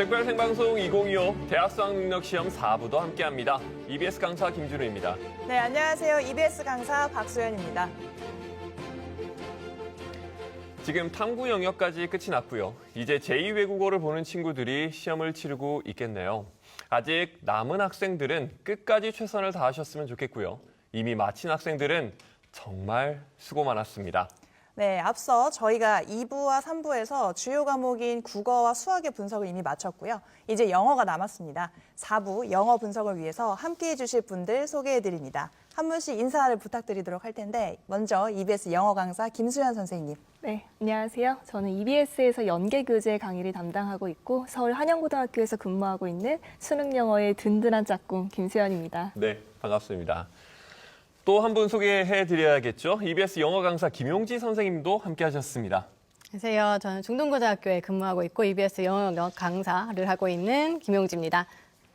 특별생방송 2025 대학 수학능력시험 4부도 함께합니다. EBS 강사 김준우입니다. 네, 안녕하세요. EBS 강사 박소연입니다. 지금 탐구 영역까지 끝이 났고요. 이제 제2외국어를 보는 친구들이 시험을 치르고 있겠네요. 아직 남은 학생들은 끝까지 최선을 다하셨으면 좋겠고요. 이미 마친 학생들은 정말 수고 많았습니다. 네, 앞서 저희가 2부와 3부에서 주요 과목인 국어와 수학의 분석을 이미 마쳤고요. 이제 영어가 남았습니다. 4부 영어 분석을 위해서 함께해 주실 분들 소개해 드립니다. 한 분씩 인사를 부탁드리도록 할 텐데 먼저 EBS 영어 강사 김수현 선생님. 네, 안녕하세요. 저는 EBS에서 연계교재 강의를 담당하고 있고 서울 한영고등학교에서 근무하고 있는 수능 영어의 든든한 짝꿍 김수현입니다. 네, 반갑습니다. 또 한 분 소개해드려야겠죠. EBS 영어 강사 김용지 선생님도 함께하셨습니다. 안녕하세요. 저는 중동고등학교에 근무하고 있고 EBS 영어 강사를 하고 있는 김용지입니다.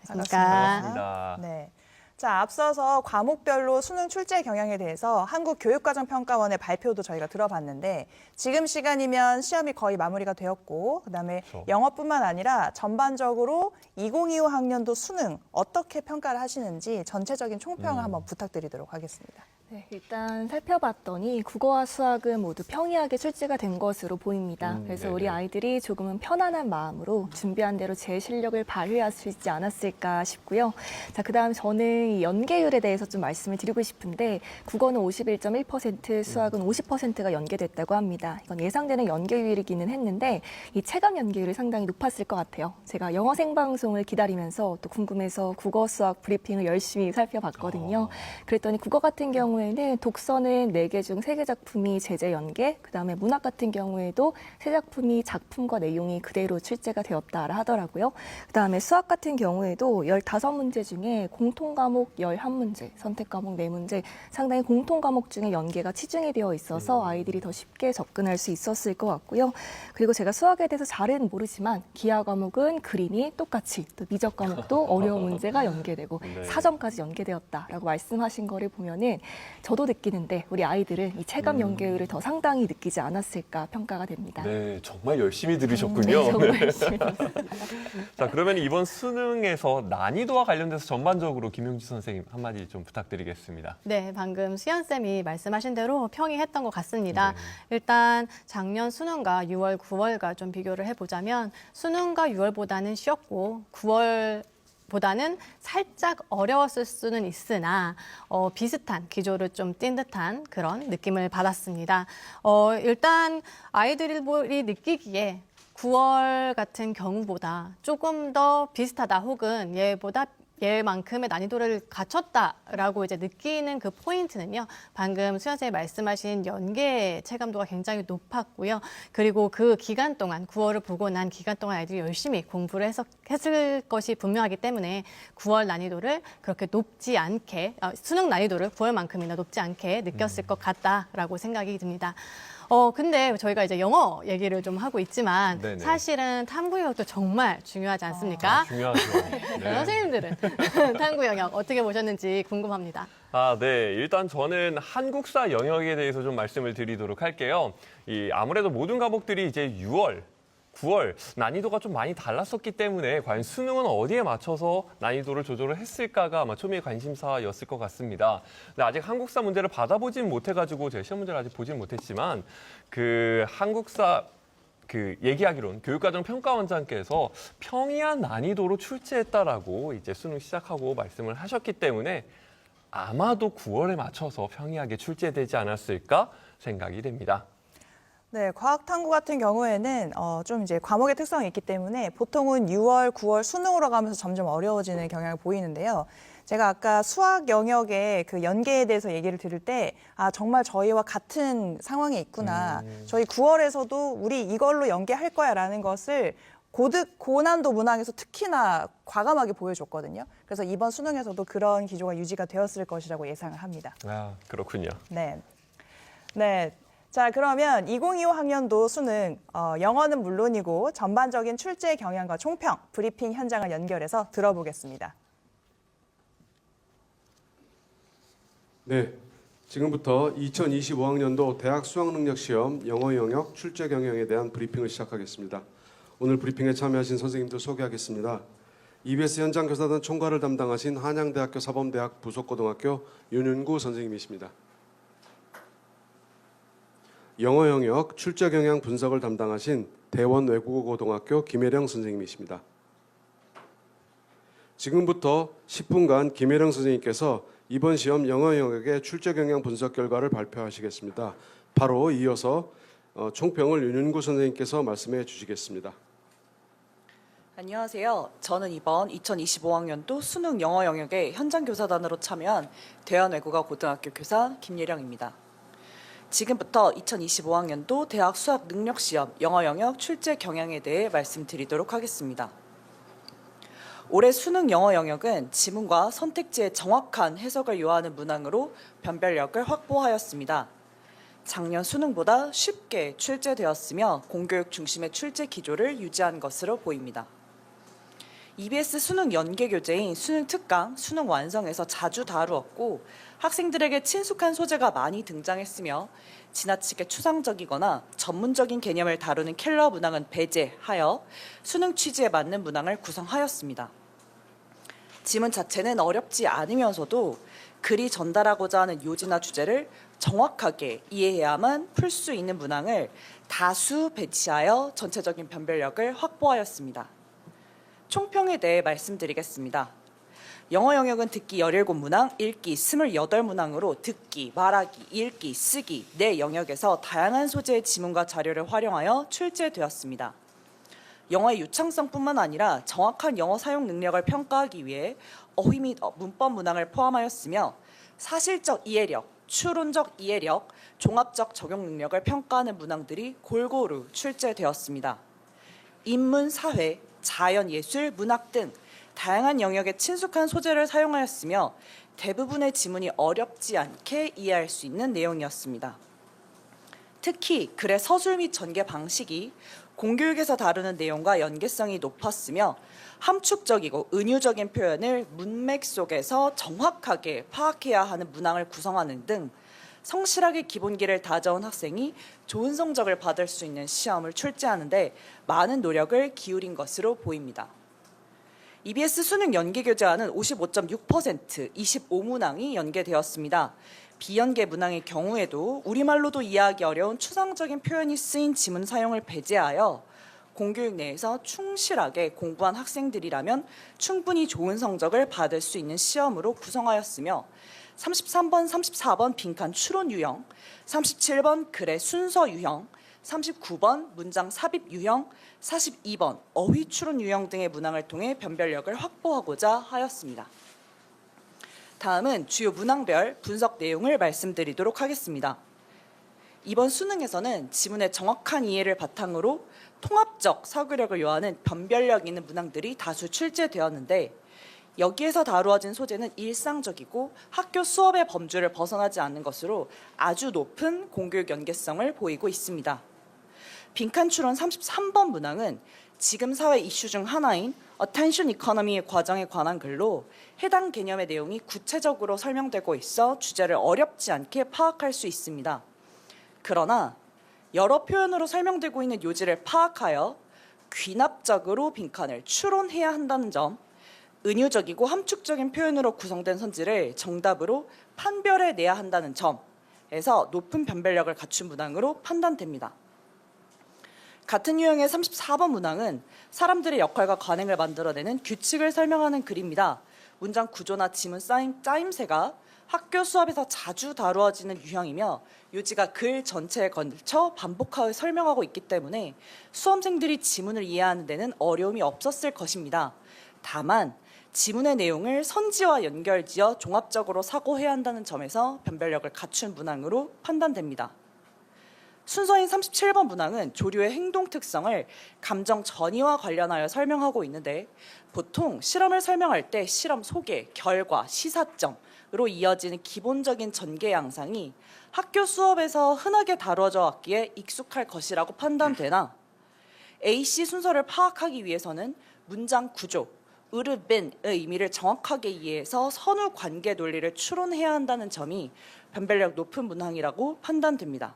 반갑습니다. 네. 자, 앞서서 과목별로 수능 출제 경향에 대해서 한국교육과정평가원의 발표도 저희가 들어봤는데 지금 시간이면 시험이 거의 마무리가 되었고 그다음에 그렇죠. 영어뿐만 아니라 전반적으로 2025 학년도 수능 어떻게 평가를 하시는지 전체적인 총평을 한번 부탁드리도록 하겠습니다. 네, 일단 살펴봤더니 국어와 수학은 모두 평이하게 출제가 된 것으로 보입니다. 그래서 네네. 우리 아이들이 조금은 편안한 마음으로 준비한 대로 제 실력을 발휘할 수 있지 않았을까 싶고요. 자, 그다음 저는 이 연계율에 대해서 좀 말씀을 드리고 싶은데 국어는 51.1%, 수학은 50%가 연계됐다고 합니다. 이건 예상되는 연계율이기는 했는데 이 체감 연계율이 상당히 높았을 것 같아요. 제가 영어 생방송을 기다리면서 또 궁금해서 국어, 수학 브리핑을 열심히 살펴봤거든요. 그랬더니 국어 같은 경우에는 독서는 4개 중 3개 작품이 제재 연계, 그다음에 문학 같은 경우에도 3작품이 작품과 내용이 그대로 출제가 되었다라 하더라고요. 그다음에 수학 같은 경우에도 15문제 중에 공통 과목 11문제, 선택 과목 4문제, 상당히 공통 과목 중에 연계가 치중이 되어 있어서 아이들이 더 쉽게 접근할 수 있었을 것 같고요. 그리고 제가 수학에 대해서 잘은 모르지만 기하 과목은 그림이 똑같이, 또 미적 과목도 어려운 문제가 연계되고 네. 사점까지 연계되었다라고 말씀하신 거를 보면은 저도 느끼는데 우리 아이들은 이 체감 연계율을 더 상당히 느끼지 않았을까 평가가 됩니다. 네, 정말 열심히 들으셨군요. 네, 정말 열심히 들었습니다. 자, 그러면 이번 수능에서 난이도와 관련돼서 전반적으로 김용지 선생님 한마디 좀 부탁드리겠습니다. 네, 방금 수연쌤이 말씀하신 대로 평이했던 것 같습니다. 네. 일단 작년 수능과 6월, 9월과 좀 비교를 해보자면 수능과 6월보다는 쉬웠고 9월 보다는 살짝 어려웠을 수는 있으나 비슷한 기조를 좀 띈 듯한 그런 느낌을 받았습니다. 일단 아이들이 느끼기에 9월 같은 경우보다 조금 더 비슷하다 혹은 얘만큼의 난이도를 갖췄다라고 이제 느끼는 그 포인트는요. 방금 수연 선생님이 말씀하신 연계 체감도가 굉장히 높았고요. 그리고 그 기간 동안 9월을 보고 난 기간 동안 아이들이 열심히 공부를 했을 것이 분명하기 때문에 9월 난이도를 그렇게 높지 않게 수능 난이도를 9월만큼이나 높지 않게 느꼈을 것 같다라고 생각이 듭니다. 근데 저희가 이제 영어 얘기를 좀 하고 있지만 네네. 사실은 탐구 영역도 정말 중요하지 않습니까? 중요하죠. 네. 선생님들은 탐구 영역 어떻게 보셨는지 궁금합니다. 네. 일단 저는 한국사 영역에 대해서 좀 말씀을 드리도록 할게요. 아무래도 모든 과목들이 이제 6월, 9월 난이도가 좀 많이 달랐었기 때문에 과연 수능은 어디에 맞춰서 난이도를 조절을 했을까가 아마 초미의 관심사였을 것 같습니다. 근데 아직 한국사 문제를 받아보진 못해가지고 제가 시험 문제를 아직 보진 못했지만 그 한국사 얘기하기로는 교육과정평가원장께서 평이한 난이도로 출제했다라고 이제 수능 시작하고 말씀을 하셨기 때문에 아마도 9월에 맞춰서 평이하게 출제되지 않았을까 생각이 됩니다. 네, 과학탐구 같은 경우에는 좀 이제 과목의 특성이 있기 때문에 보통은 6월, 9월 수능으로 가면서 점점 어려워지는 경향을 보이는데요. 제가 아까 수학 영역의 그 연계에 대해서 얘기를 들을 때 정말 저희와 같은 상황에 있구나. 저희 9월에서도 우리 이걸로 연계할 거야라는 것을 고난도 문항에서 특히나 과감하게 보여줬거든요. 그래서 이번 수능에서도 그런 기조가 유지가 되었을 것이라고 예상을 합니다. 그렇군요. 네. 네. 자, 그러면 2025 학년도 수능 영어는 물론이고 전반적인 출제 경향과 총평, 브리핑 현장을 연결해서 들어보겠습니다. 네, 지금부터 2025학년도 대학 수학능력시험 영어 영역 출제 경향에 대한 브리핑을 시작하겠습니다. 오늘 브리핑에 참여하신 선생님들 소개하겠습니다. EBS 현장 교사단 총괄을 담당하신 한양대학교 사범대학 부속고등학교 윤윤구 선생님이십니다. 영어 영역 출제 경향 분석을 담당하신 대원 외국어고등학교 김혜령 선생님이십니다. 지금부터 10분간 김혜령 선생님께서 이번 시험 영어 영역의 출제 경향 분석 결과를 발표하시겠습니다. 바로 이어서 총평을 윤윤구 선생님께서 말씀해 주시겠습니다. 안녕하세요. 저는 이번 2025학년도 수능 영어 영역의 현장 교사단으로 참여한 대한외국어 고등학교 교사 김예령입니다. 지금부터 2025학년도 대학 수학 능력 시험 영어 영역 출제 경향에 대해 말씀드리도록 하겠습니다. 올해 수능 영어 영역은 지문과 선택지의 정확한 해석을 요하는 문항으로 변별력을 확보하였습니다. 작년 수능보다 쉽게 출제되었으며 공교육 중심의 출제 기조를 유지한 것으로 보입니다. EBS 수능 연계 교재인 수능 특강, 수능 완성에서 자주 다루었고 학생들에게 친숙한 소재가 많이 등장했으며 지나치게 추상적이거나 전문적인 개념을 다루는 킬러 문항은 배제하여 수능 취지에 맞는 문항을 구성하였습니다. 지문 자체는 어렵지 않으면서도 글이 전달하고자 하는 요지나 주제를 정확하게 이해해야만 풀 수 있는 문항을 다수 배치하여 전체적인 변별력을 확보하였습니다. 총평에 대해 말씀드리겠습니다. 영어 영역은 듣기 17문항, 읽기 28문항으로 듣기, 말하기, 읽기, 쓰기 네 영역에서 다양한 소재의 지문과 자료를 활용하여 출제되었습니다. 영어의 유창성뿐만 아니라 정확한 영어 사용 능력을 평가하기 위해 어휘 및 문법 문항을 포함하였으며 사실적 이해력, 추론적 이해력, 종합적 적용 능력을 평가하는 문항들이 골고루 출제되었습니다. 인문, 사회, 자연, 예술, 문학 등 다양한 영역에 친숙한 소재를 사용하였으며 대부분의 지문이 어렵지 않게 이해할 수 있는 내용이었습니다. 특히 글의 서술 및 전개 방식이 공교육에서 다루는 내용과 연계성이 높았으며 함축적이고 은유적인 표현을 문맥 속에서 정확하게 파악해야 하는 문항을 구성하는 등 성실하게 기본기를 다져온 학생이 좋은 성적을 받을 수 있는 시험을 출제하는 데 많은 노력을 기울인 것으로 보입니다. EBS 수능 연계 교재안은 55.6%, 25문항이 연계되었습니다. 비연계 문항의 경우에도 우리말로도 이해하기 어려운 추상적인 표현이 쓰인 지문 사용을 배제하여 공교육 내에서 충실하게 공부한 학생들이라면 충분히 좋은 성적을 받을 수 있는 시험으로 구성하였으며 33번, 34번 빈칸 추론 유형, 37번 글의 순서 유형, 39번 문장 삽입 유형, 42번 어휘 추론 유형 등의 문항을 통해 변별력을 확보하고자 하였습니다. 다음은 주요 문항별 분석 내용을 말씀드리도록 하겠습니다. 이번 수능에서는 지문의 정확한 이해를 바탕으로 통합적 사고력을 요하는 변별력 있는 문항들이 다수 출제되었는데 여기에서 다루어진 소재는 일상적이고 학교 수업의 범주를 벗어나지 않는 것으로 아주 높은 공교육 연계성을 보이고 있습니다. 빈칸 추론 33번 문항은 지금 사회 이슈 중 하나인 Attention Economy 과정에 관한 글로 해당 개념의 내용이 구체적으로 설명되고 있어 주제를 어렵지 않게 파악할 수 있습니다. 그러나 여러 표현으로 설명되고 있는 요지를 파악하여 귀납적으로 빈칸을 추론해야 한다는 점, 은유적이고 함축적인 표현으로 구성된 선지를 정답으로 판별해내야 한다는 점에서 높은 변별력을 갖춘 문항으로 판단됩니다. 같은 유형의 34번 문항은 사람들의 역할과 관행을 만들어내는 규칙을 설명하는 글입니다. 문장 구조나 지문 짜임새가 학교 수업에서 자주 다루어지는 유형이며 요지가 글 전체에 걸쳐 반복하여 설명하고 있기 때문에 수험생들이 지문을 이해하는 데는 어려움이 없었을 것입니다. 다만 지문의 내용을 선지와 연결지어 종합적으로 사고해야 한다는 점에서 변별력을 갖춘 문항으로 판단됩니다. 순서인 37번 문항은 조류의 행동 특성을 감정 전이와 관련하여 설명하고 있는데 보통 실험을 설명할 때 실험 소개, 결과, 시사점으로 이어지는 기본적인 전개 양상이 학교 수업에서 흔하게 다루어져 왔기에 익숙할 것이라고 판단되나 AC 순서를 파악하기 위해서는 문장 구조, 으르벤의 의미를 정확하게 이해해서 선후 관계 논리를 추론해야 한다는 점이 변별력 높은 문항이라고 판단됩니다.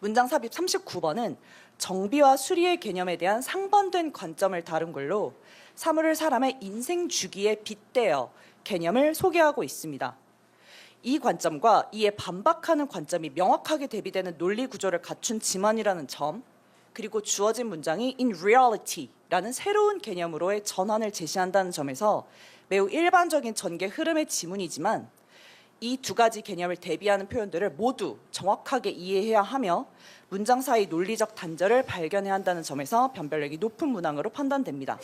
문장 삽입 39번은 정비와 수리의 개념에 대한 상반된 관점을 다룬 글로 사물을 사람의 인생 주기에 빗대어 개념을 소개하고 있습니다. 이 관점과 이에 반박하는 관점이 명확하게 대비되는 논리 구조를 갖춘 지문이라는 점, 그리고 주어진 문장이 in reality라는 새로운 개념으로의 전환을 제시한다는 점에서 매우 일반적인 전개 흐름의 지문이지만 이 두 가지 개념을 대비하는 표현들을 모두 정확하게 이해해야 하며 문장 사이 논리적 단절을 발견해야 한다는 점에서 변별력이 높은 문항으로 판단됩니다.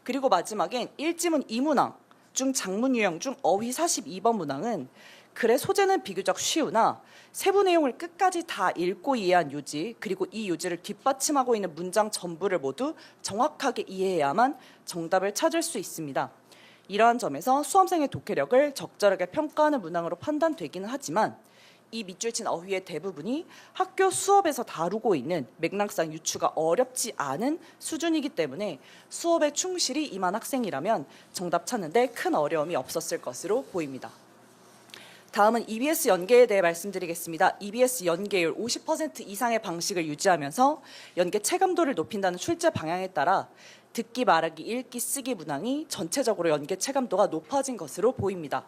그리고 마지막엔 1지문 2문항 중 장문 유형 중 어휘 42번 문항은 글의 소재는 비교적 쉬우나 세부 내용을 끝까지 다 읽고 이해한 요지, 그리고 이 요지를 뒷받침하고 있는 문장 전부를 모두 정확하게 이해해야만 정답을 찾을 수 있습니다. 이러한 점에서 수험생의 독해력을 적절하게 평가하는 문항으로 판단되기는 하지만 이 밑줄 친 어휘의 대부분이 학교 수업에서 다루고 있는 맥락상 유추가 어렵지 않은 수준이기 때문에 수업에 충실히 임한 학생이라면 정답 찾는 데 큰 어려움이 없었을 것으로 보입니다. 다음은 EBS 연계에 대해 말씀드리겠습니다. EBS 연계율 50% 이상의 방식을 유지하면서 연계 체감도를 높인다는 출제 방향에 따라 듣기, 말하기, 읽기, 쓰기 문항이 전체적으로 연계 체감도가 높아진 것으로 보입니다.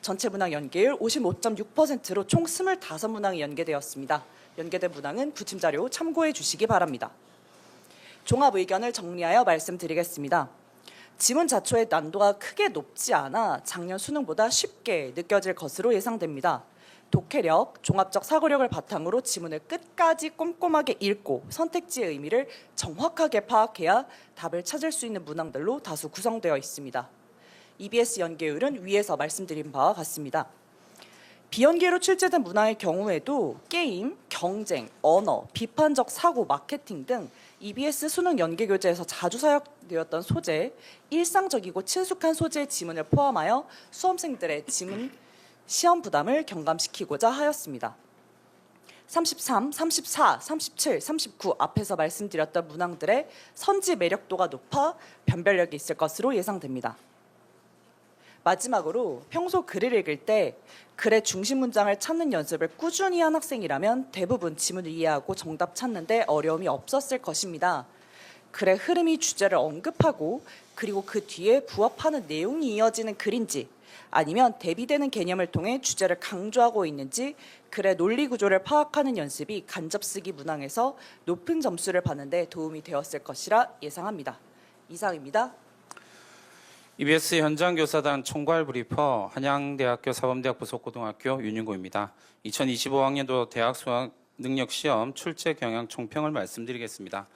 전체 문항 연계율 55.6%로 총 25문항이 연계되었습니다. 연계된 문항은 부침자료 참고해 주시기 바랍니다. 종합 의견을 정리하여 말씀드리겠습니다. 지문 자초의 난도가 크게 높지 않아 작년 수능보다 쉽게 느껴질 것으로 예상됩니다. 독해력, 종합적 사고력을 바탕으로 지문을 끝까지 꼼꼼하게 읽고 선택지의 의미를 정확하게 파악해야 답을 찾을 수 있는 문항들로 다수 구성되어 있습니다. EBS 연계율은 위에서 말씀드린 바와 같습니다. 비연계로 출제된 문항의 경우에도 게임, 경쟁, 언어, 비판적 사고, 마케팅 등 EBS 수능 연계 교재에서 자주 사용되었던 소재, 일상적이고 친숙한 소재의 지문을 포함하여 수험생들의 지문 시험 부담을 경감시키고자 하였습니다. 33, 34, 37, 39 앞에서 말씀드렸던 문항들의 선지 매력도가 높아 변별력이 있을 것으로 예상됩니다. 마지막으로 평소 글을 읽을 때 글의 중심 문장을 찾는 연습을 꾸준히 한 학생이라면 대부분 지문을 이해하고 정답 찾는 데 어려움이 없었을 것입니다. 글의 흐름이 주제를 언급하고 그리고 그 뒤에 부합하는 내용이 이어지는 글인지 아니면 대비되는 개념을 통해 주제를 강조하고 있는지 글의 논리 구조를 파악하는 연습이 간접쓰기 문항에서 높은 점수를 받는 데 도움이 되었을 것이라 예상합니다. 이상입니다. EBS 현장교사단 총괄 브리퍼 한양대학교 사범대학 부속고등학교 윤윤고입니다. 2025학년도 대학 수학 능력시험 출제 경향 총평을 말씀드리겠습니다.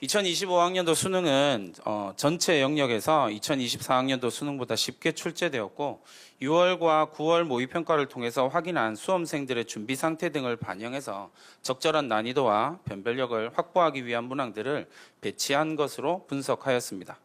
2025학년도 수능은 전체 영역에서 2024학년도 수능보다 쉽게 출제되었고 6월과 9월 모의평가를 통해서 확인한 수험생들의 준비 상태 등을 반영해서 적절한 난이도와 변별력을 확보하기 위한 문항들을 배치한 것으로 분석하였습니다.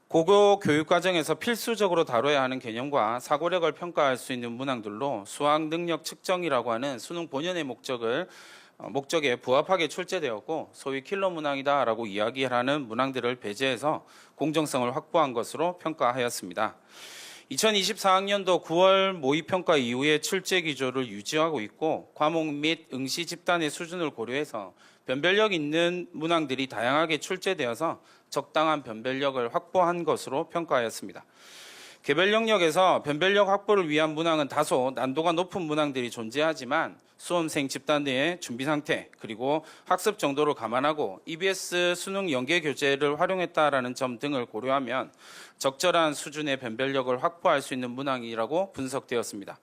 고교 교육과정에서 필수적으로 다뤄야 하는 개념과 사고력을 평가할 수 있는 문항들로 수학 능력 측정이라고 하는 수능 본연의 목적에 부합하게 출제되었고 소위 킬러 문항이다라고 이야기하는 문항들을 배제해서 공정성을 확보한 것으로 평가하였습니다. 2024학년도 9월 모의평가 이후에 출제 기조를 유지하고 있고 과목 및 응시 집단의 수준을 고려해서 변별력 있는 문항들이 다양하게 출제되어서 적당한 변별력을 확보한 것으로 평가하였습니다. 개별 영역에서 변별력 확보를 위한 문항은 다소 난도가 높은 문항들이 존재하지만 수험생 집단 내의 준비 상태 그리고 학습 정도를 감안하고 EBS 수능 연계 교재를 활용했다라는 점 등을 고려하면 적절한 수준의 변별력을 확보할 수 있는 문항이라고 분석되었습니다.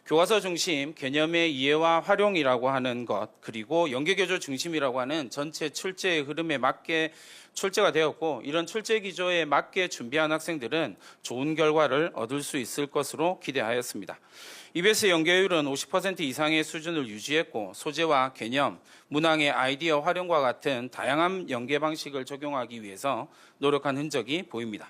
교과서 중심, 개념의 이해와 활용이라고 하는 것, 그리고 연계교조 중심이라고 하는 전체 출제의 흐름에 맞게 출제가 되었고 이런 출제 기조에 맞게 준비한 학생들은 좋은 결과를 얻을 수 있을 것으로 기대하였습니다. EBS 연계율은 50% 이상의 수준을 유지했고 소재와 개념, 문항의 아이디어 활용과 같은 다양한 연계 방식을 적용하기 위해서 노력한 흔적이 보입니다.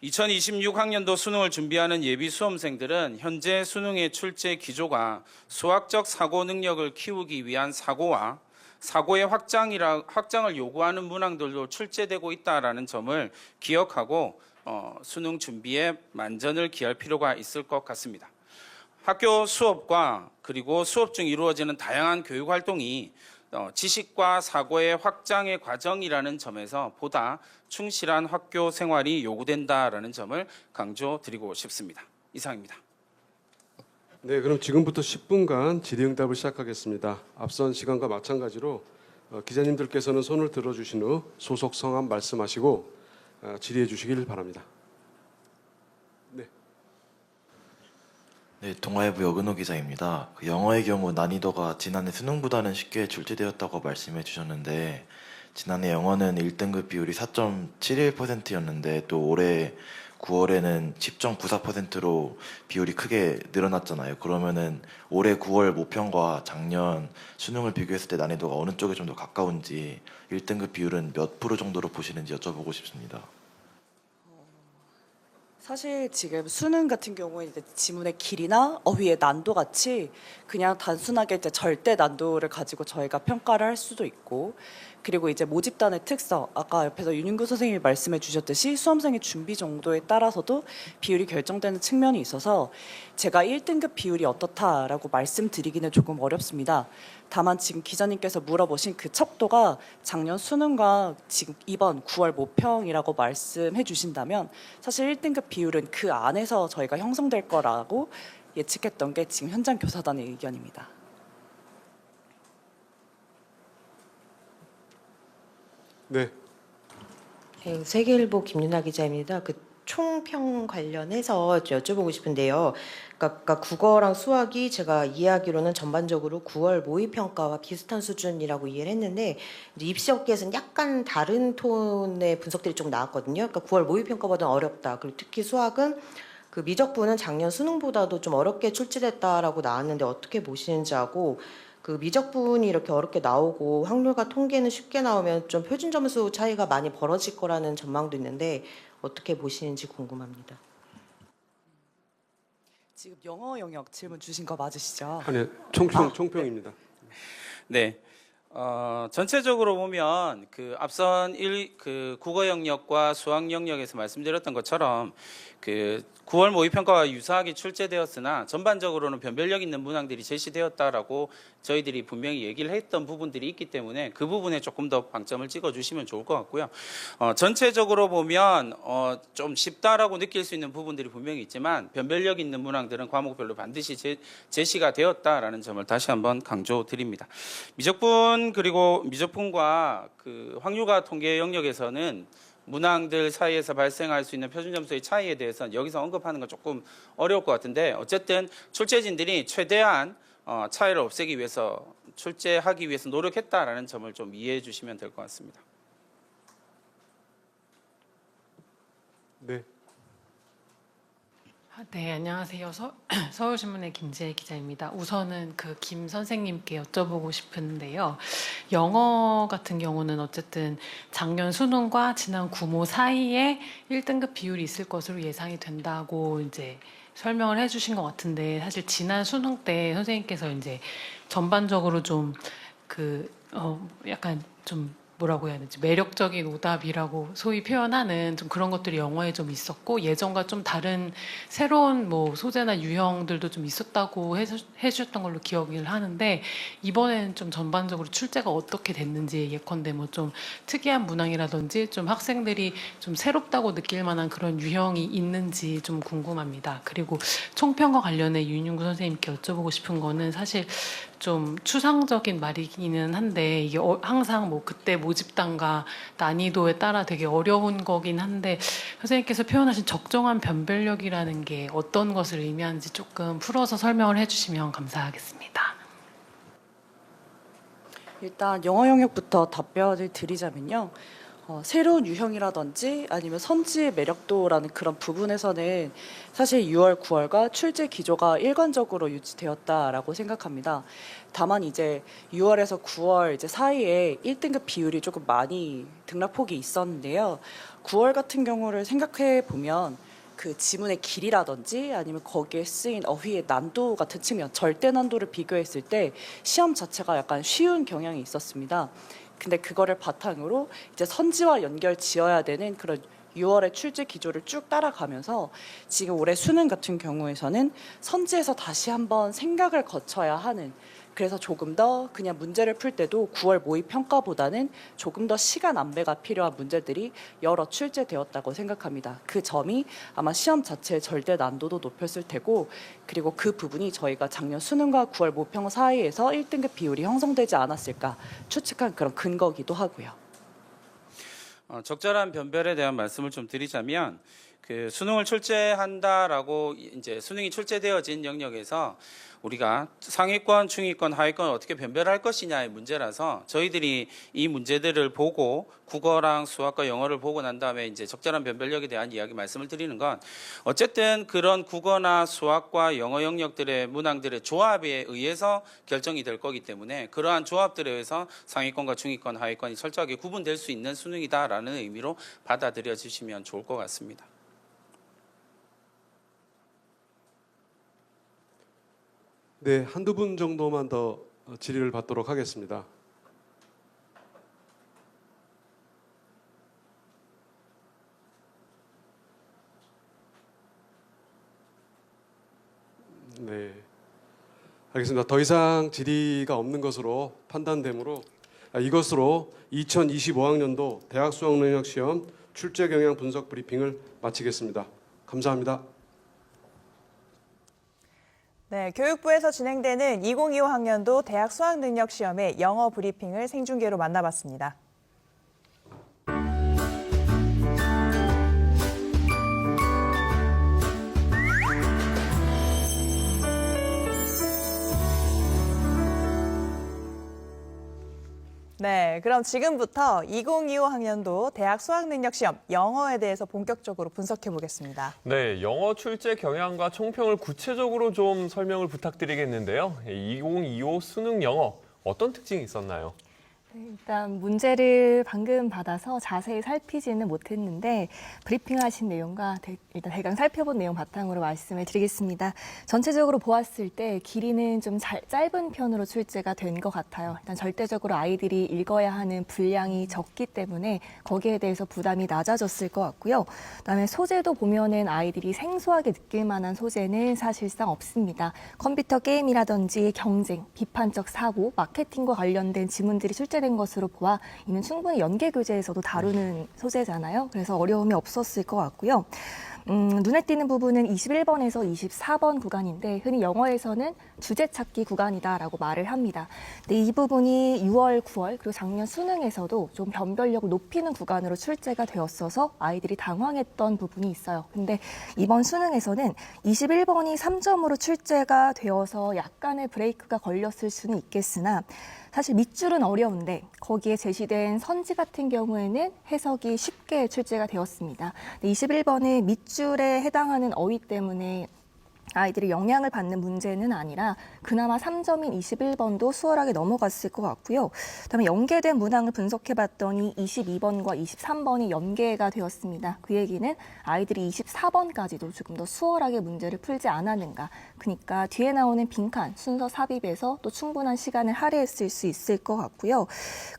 2026학년도 수능을 준비하는 예비 수험생들은 현재 수능의 출제 기조가 수학적 사고 능력을 키우기 위한 사고와 사고의 확장을 요구하는 문항들도 출제되고 있다는 점을 기억하고 수능 준비에 만전을 기할 필요가 있을 것 같습니다. 학교 수업과 그리고 수업 중 이루어지는 다양한 교육 활동이 지식과 사고의 확장의 과정이라는 점에서 보다 충실한 학교 생활이 요구된다라는 점을 강조드리고 싶습니다. 이상입니다. 네, 그럼 지금부터 10분간 질의응답을 시작하겠습니다. 앞선 시간과 마찬가지로 기자님들께서는 손을 들어주신 후 소속 성함 말씀하시고 질의해 주시길 바랍니다. 네, 동아일보 여근호 기자입니다. 영어의 경우 난이도가 지난해 수능보다는 쉽게 출제되었다고 말씀해 주셨는데 지난해 영어는 1등급 비율이 4.71%였는데 또 올해 9월에는 10.94%로 비율이 크게 늘어났잖아요. 그러면은 올해 9월 모평과 작년 수능을 비교했을 때 난이도가 어느 쪽에 좀 더 가까운지 1등급 비율은 몇 프로 정도로 보시는지 여쭤보고 싶습니다. 사실 지금 수능 같은 경우에 이제 지문의 길이나 어휘의 난도 같이 그냥 단순하게 이제 절대 난도를 가지고 저희가 평가를 할 수도 있고, 그리고 이제 모집단의 특성, 아까 옆에서 윤윤구 선생님이 말씀해 주셨듯이 수험생의 준비 정도에 따라서도 비율이 결정되는 측면이 있어서 제가 1등급 비율이 어떻다라고 말씀드리기는 조금 어렵습니다. 다만 지금 기자님께서 물어보신 그 척도가 작년 수능과 지금 이번 9월 모평이라고 말씀해 주신다면 사실 1등급 비율은 그 안에서 저희가 형성될 거라고 예측했던 게 지금 현장 교사단의 의견입니다. 네, 네, 세계일보 김윤아 기자입니다. 그 총평 관련해서 여쭤보고 싶은데요. 그러니까 국어랑 수학이 제가 이해하기로는 전반적으로 9월 모의평가와 비슷한 수준이라고 이해를 했는데 입시업계에서는 약간 다른 톤의 분석들이 좀 나왔거든요. 그러니까 9월 모의평가보다는 어렵다. 그리고 특히 수학은 그 미적분은 작년 수능보다도 좀 어렵게 출제됐다라고 나왔는데 어떻게 보시는지 하고, 그 미적분이 이렇게 어렵게 나오고 확률과 통계는 쉽게 나오면 좀 표준 점수 차이가 많이 벌어질 거라는 전망도 있는데 어떻게 보시는지 궁금합니다. 지금 영어 영역 질문 주신 거 맞으시죠? 아니 총평입니다. 네. 전체적으로 보면 그 앞선 국어 영역과 수학 영역에서 말씀드렸던 것처럼 그 9월 모의평가와 유사하게 출제되었으나 전반적으로는 변별력 있는 문항들이 제시되었다라고 저희들이 분명히 얘기를 했던 부분들이 있기 때문에 그 부분에 조금 더 방점을 찍어주시면 좋을 것 같고요. 전체적으로 보면 좀 쉽다라고 느낄 수 있는 부분들이 분명히 있지만 변별력 있는 문항들은 과목별로 반드시 제시가 되었다라는 점을 다시 한번 강조드립니다. 미적분 그리고 미적분과 그 확률과 통계 영역에서는 문항들 사이에서 발생할 수 있는 표준 점수의 차이에 대해서는 여기서 언급하는 건 조금 어려울 것 같은데 어쨌든 출제진들이 최대한 차이를 없애기 위해서 출제하기 위해서 노력했다라는 점을 좀 이해해 주시면 될 것 같습니다. 네. 네, 안녕하세요. 서울신문의 김지혜 기자입니다. 우선은 그 김 선생님께 여쭤보고 싶은데요. 영어 같은 경우는 어쨌든 작년 수능과 지난 구모 사이에 1등급 비율이 있을 것으로 예상이 된다고 이제 설명을 해주신 것 같은데 사실 지난 수능 때 선생님께서 이제 전반적으로 좀 약간 좀 뭐라고 해야 되지? 매력적인 오답이라고 소위 표현하는 좀 그런 것들이 영어에 좀 있었고 예전과 좀 다른 새로운 뭐 소재나 유형들도 좀 있었다고 해주셨던 걸로 기억을 하는데 이번에는 좀 전반적으로 출제가 어떻게 됐는지 예컨대 뭐 좀 특이한 문항이라든지 좀 학생들이 좀 새롭다고 느낄 만한 그런 유형이 있는지 좀 궁금합니다. 그리고 총평과 관련해 윤윤구 선생님께 여쭤보고 싶은 거는 사실 좀 추상적인 말이기는 한데 이게 항상 뭐 그때 모집단과 난이도에 따라 되게 어려운 거긴 한데 선생님께서 표현하신 적정한 변별력이라는 게 어떤 것을 의미하는지 조금 풀어서 설명을 해주시면 감사하겠습니다. 일단 영어 영역부터 답변을 드리자면요. 새로운 유형이라든지 아니면 선지의 매력도라는 그런 부분에서는 사실 6월, 9월과 출제 기조가 일관적으로 유지되었다라고 생각합니다. 다만 이제 6월에서 9월 이제 사이에 1등급 비율이 조금 많이 등락폭이 있었는데요. 9월 같은 경우를 생각해 보면 그 지문의 길이라든지 아니면 거기에 쓰인 어휘의 난도 같은 측면, 절대 난도를 비교했을 때 시험 자체가 약간 쉬운 경향이 있었습니다. 근데 그거를 바탕으로 이제 선지와 연결 지어야 되는 그런 6월의 출제 기조를 쭉 따라가면서 지금 올해 수능 같은 경우에서는 선지에서 다시 한번 생각을 거쳐야 하는, 그래서 조금 더 그냥 문제를 풀 때도 9월 모의 평가보다는 조금 더 시간 안배가 필요한 문제들이 여러 출제되었다고 생각합니다. 그 점이 아마 시험 자체의 절대 난도도 높였을 테고, 그리고 그 부분이 저희가 작년 수능과 9월 모평 사이에서 1등급 비율이 형성되지 않았을까 추측한 그런 근거기도 하고요. 적절한 변별에 대한 말씀을 좀 드리자면, 그 수능을 출제한다라고 이제 수능이 출제되어진 영역에서 우리가 상위권, 중위권, 하위권을 어떻게 변별할 것이냐의 문제라서 저희들이 이 문제들을 보고 국어랑 수학과 영어를 보고 난 다음에 이제 적절한 변별력에 대한 이야기 말씀을 드리는 건, 어쨌든 그런 국어나 수학과 영어 영역들의 문항들의 조합에 의해서 결정이 될 거기 때문에 그러한 조합들에 의해서 상위권과 중위권, 하위권이 철저하게 구분될 수 있는 수능이다라는 의미로 받아들여 주시면 좋을 것 같습니다. 네, 한두 분 정도만 더 질의를 받도록 하겠습니다. 네, 알겠습니다. 더 이상 질의가 없는 것으로 판단되므로 이것으로 2025학년도 대학 수학능력시험 출제 경향 분석 브리핑을 마치겠습니다. 감사합니다. 네, 교육부에서 진행되는 2025학년도 대학 수학능력시험의 영어 브리핑을 생중계로 만나봤습니다. 네, 그럼 지금부터 2025학년도 대학 수학능력시험 영어에 대해서 본격적으로 분석해 보겠습니다. 네, 영어 출제 경향과 총평을 구체적으로 좀 설명을 부탁드리겠는데요. 2025 수능 영어 어떤 특징이 있었나요? 일단 문제를 방금 받아서 자세히 살피지는 못했는데 브리핑하신 내용과 일단 대강 살펴본 내용 바탕으로 말씀을 드리겠습니다. 전체적으로 보았을 때 길이는 좀 짧은 편으로 출제가 된 것 같아요. 일단 절대적으로 아이들이 읽어야 하는 분량이 적기 때문에 거기에 대해서 부담이 낮아졌을 것 같고요. 그다음에 소재도 보면은 아이들이 생소하게 느낄 만한 소재는 사실상 없습니다. 컴퓨터 게임이라든지 경쟁, 비판적 사고, 마케팅과 관련된 지문들이 출제된 것으로 보아 이는 충분히 연계 교재에서도 다루는 소재잖아요. 그래서 어려움이 없었을 것 같고요. 눈에 띄는 부분은 21번에서 24번 구간인데 흔히 영어에서는 주제 찾기 구간이다라고 말을 합니다. 근데 이 부분이 6월, 9월 그리고 작년 수능에서도 좀 변별력을 높이는 구간으로 출제가 되었어서 아이들이 당황했던 부분이 있어요. 근데 이번 수능에서는 21번이 3점으로 출제가 되어서 약간의 브레이크가 걸렸을 수는 있겠으나 사실 밑줄은 어려운데 거기에 제시된 선지 같은 경우에는 해석이 쉽게 출제가 되었습니다. 21번은 밑줄에 해당하는 어휘 때문에 아이들이 영향을 받는 문제는 아니라 그나마 3점인 21번도 수월하게 넘어갔을 것 같고요. 그다음에 연계된 문항을 분석해봤더니 22번과 23번이 연계가 되었습니다. 그 얘기는 아이들이 24번까지도 조금 더 수월하게 문제를 풀지 않았는가. 그러니까 뒤에 나오는 빈칸, 순서 삽입에서 또 충분한 시간을 할애했을 수 있을 것 같고요.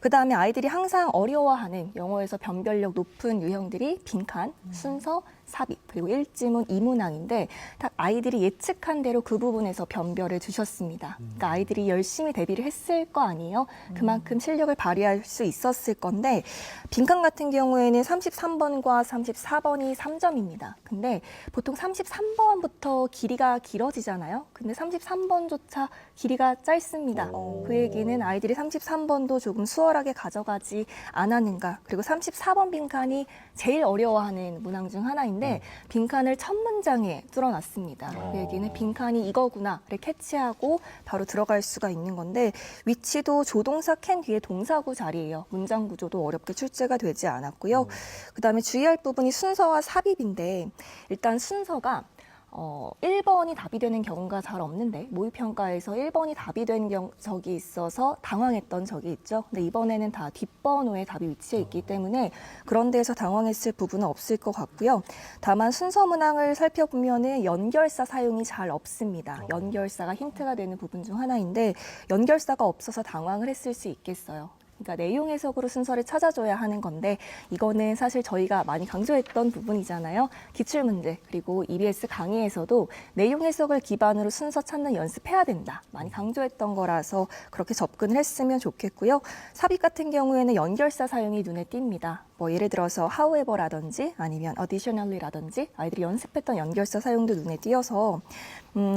그다음에 아이들이 항상 어려워하는 영어에서 변별력 높은 유형들이 빈칸, 순서, 삽입, 그리고 1지문 2문항인데 딱 아이들이 예측한 대로 그 부분에서 변별을 주셨습니다. 그러니까 아이들이 열심히 대비를 했을 거 아니에요. 그만큼 실력을 발휘할 수 있었을 건데 빈칸 같은 경우에는 33번과 34번이 3점입니다. 근데 보통 33번부터 길이가 길어지잖아요. 근데 33번조차 길이가 짧습니다. 그 얘기는 아이들이 33번도 조금 수월하게 가져가지 않았는가. 그리고 34번 빈칸이 제일 어려워하는 문항 중 하나인데 빈칸을 첫 문장에 뚫어놨습니다. 그 얘기는 빈칸이 이거구나를 캐치하고 바로 들어갈 수가 있는 건데 위치도 조동사 캔 뒤에 동사구 자리예요. 문장 구조도 어렵게 출제가 되지 않았고요. 그다음에 주의할 부분이 순서와 삽입인데 일단 순서가 1번이 답이 되는 경우가 잘 없는데 모의평가에서 1번이 답이 된 적이 있어서 당황했던 적이 있죠. 근데 이번에는 다 뒷번호에 답이 위치해 있기 때문에 그런 데서 당황했을 부분은 없을 것 같고요. 다만 순서 문항을 살펴보면은 연결사 사용이 잘 없습니다. 연결사가 힌트가 되는 부분 중 하나인데 연결사가 없어서 당황을 했을 수 있겠어요. 그러니까 내용 해석으로 순서를 찾아줘야 하는 건데 이거는 사실 저희가 많이 강조했던 부분이잖아요. 기출문제 그리고 EBS 강의에서도 내용 해석을 기반으로 순서 찾는 연습해야 된다. 많이 강조했던 거라서 그렇게 접근을 했으면 좋겠고요. 삽입 같은 경우에는 연결사 사용이 눈에 띕니다. 뭐 예를 들어서 however라든지 아니면 additionally라든지 아이들이 연습했던 연결사 사용도 눈에 띄어서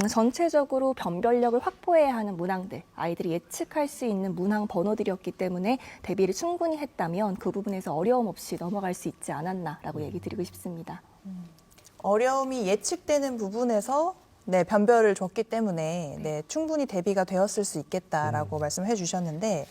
전체적으로 변별력을 확보해야 하는 문항들, 아이들이 예측할 수 있는 문항 번호들이었기 때문에 대비를 충분히 했다면 그 부분에서 어려움 없이 넘어갈 수 있지 않았나라고 얘기 드리고 싶습니다. 어려움이 예측되는 부분에서 네, 변별을 줬기 때문에 네, 충분히 대비가 되었을 수 있겠다라고 말씀해 주셨는데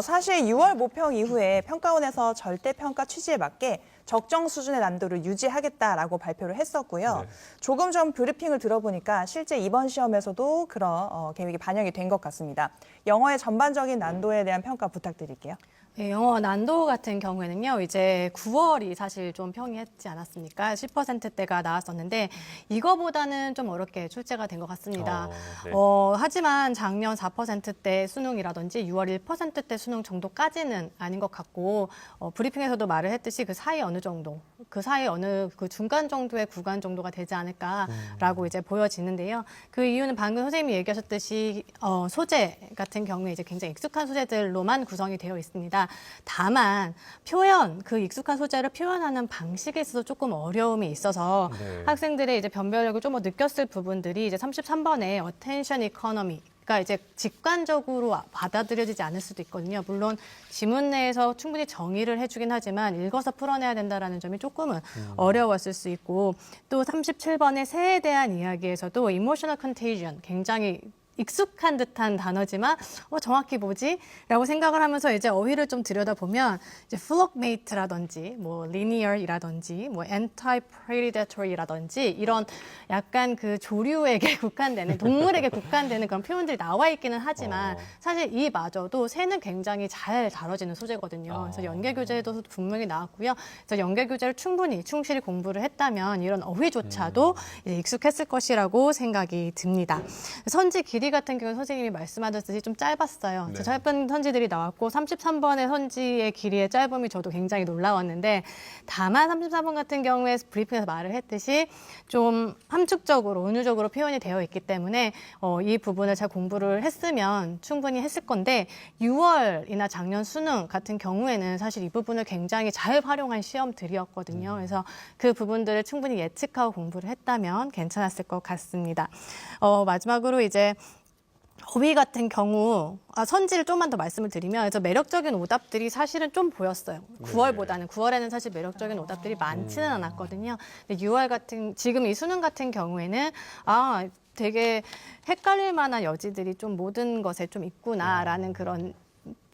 사실 6월 모평 이후에 평가원에서 절대평가 취지에 맞게 적정 수준의 난도를 유지하겠다라고 발표를 했었고요. 네. 조금 전 브리핑을 들어보니까 실제 이번 시험에서도 그런 계획이 반영이 된 것 같습니다. 영어의 전반적인 난도에 대한 평가 부탁드릴게요. 네, 영어 난도 같은 경우에는요, 이제 9월이 사실 좀 평이했지 않았습니까? 10%대가 나왔었는데, 이거보다는 좀 어렵게 출제가 된 것 같습니다. 네. 하지만 작년 4%대 수능이라든지 6월 1%대 수능 정도까지는 아닌 것 같고, 브리핑에서도 말을 했듯이 그 사이 어느 정도, 그 사이 어느 그 중간 정도의 구간 정도가 되지 않을까라고 이제 보여지는데요. 그 이유는 방금 선생님이 얘기하셨듯이, 소재 같은 경우에 이제 굉장히 익숙한 소재들로만 구성이 되어 있습니다. 다만 표현, 그 익숙한 소재를 표현하는 방식에 있어서 조금 어려움이 있어서 네. 학생들의 이제 변별력을 좀 더 느꼈을 부분들이 이제 33번에 attention economy 가 이제 직관적으로 받아들여지지 않을 수도 있거든요. 물론 지문 내에서 충분히 정의를 해주긴 하지만 읽어서 풀어내야 된다는 점이 조금은 어려웠을 수 있고 또 37번의 새에 대한 이야기에서도 emotional contagion 굉장히 익숙한 듯한 단어지만 정확히 뭐지? 라고 생각을 하면서 이제 어휘를 좀 들여다보면 이제 flockmate라든지 뭐 linear이라든지 뭐 anti-predatory라든지 이런 약간 그 조류에게 국한되는 동물에게 국한되는 그런 표현들이 나와 있기는 하지만 사실 이마저도 새는 굉장히 잘 다뤄지는 소재거든요. 그래서 연계 교재에도 분명히 나왔고요. 그래서 연계 교재를 충실히 공부를 했다면 이런 어휘조차도 이제 익숙했을 것이라고 생각이 듭니다. 선지 길이 같은 경우는 선생님이 말씀하셨듯이 좀 짧았어요. 네. 짧은 선지들이 나왔고 33번의 선지의 길이의 짧음이 저도 굉장히 놀라웠는데 다만 33번 같은 경우에 브리핑에서 말을 했듯이 좀 함축적으로 은유적으로 표현이 되어 있기 때문에 이 부분을 잘 공부를 했으면 충분히 했을 건데 6월이나 작년 수능 같은 경우에는 사실 이 부분을 굉장히 잘 활용한 시험들이었거든요. 그래서 그 부분들을 충분히 예측하고 공부를 했다면 괜찮았을 것 같습니다. 마지막으로 이제 어휘 같은 경우 선지를 좀만 더 말씀을 드리면 그래서 매력적인 오답들이 사실은 좀 보였어요. 9월에는 사실 매력적인 오답들이 많지는 않았거든요. 근데 6월 같은 지금 이 수능 같은 경우에는 되게 헷갈릴 만한 여지들이 좀 모든 것에 좀 있구나라는 그런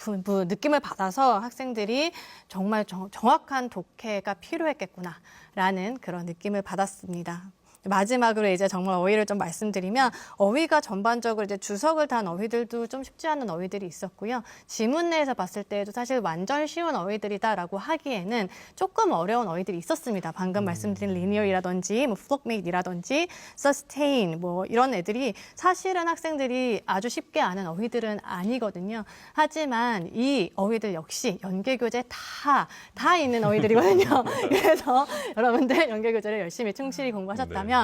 느낌을 받아서 학생들이 정말 정확한 독해가 필요했겠구나라는 그런 느낌을 받았습니다. 마지막으로 이제 정말 어휘를 좀 말씀드리면 어휘가 전반적으로 이제 주석을 단 어휘들도 좀 쉽지 않은 어휘들이 있었고요. 지문 내에서 봤을 때에도 사실 완전 쉬운 어휘들이다라고 하기에는 조금 어려운 어휘들이 있었습니다. 방금 말씀드린 linear이라든지 뭐 flockmate이라든지 sustain 뭐 이런 애들이 사실은 학생들이 아주 쉽게 아는 어휘들은 아니거든요. 하지만 이 어휘들 역시 연계교재 다 있는 어휘들이거든요. 그래서 여러분들 연계교재를 열심히 충실히 공부하셨다면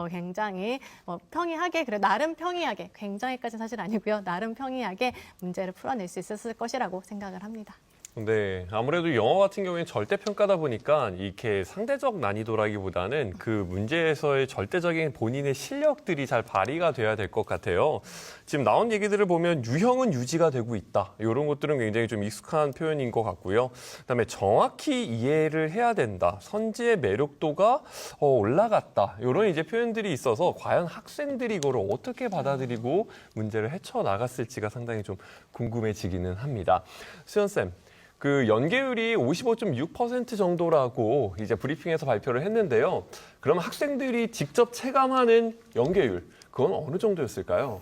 굉장히 평이하게 나름 평이하게 굉장히까지는 사실 아니고요. 나름 평이하게 문제를 풀어낼 수 있었을 것이라고 생각을 합니다. 네, 아무래도 영어 같은 경우에는 절대평가다 보니까 이렇게 상대적 난이도라기보다는 그 문제에서의 절대적인 본인의 실력들이 잘 발휘가 돼야 될 것 같아요. 지금 나온 얘기들을 보면 유형은 유지가 되고 있다. 이런 것들은 굉장히 좀 익숙한 표현인 것 같고요. 그다음에 정확히 이해를 해야 된다. 선지의 매력도가 올라갔다. 이런 이제 표현들이 있어서 과연 학생들이 이거를 어떻게 받아들이고 문제를 헤쳐나갔을지가 상당히 좀 궁금해지기는 합니다. 수연쌤. 그 연계율이 55.6% 정도라고 이제 브리핑에서 발표를 했는데요. 그럼 학생들이 직접 체감하는 연계율, 그건 어느 정도였을까요?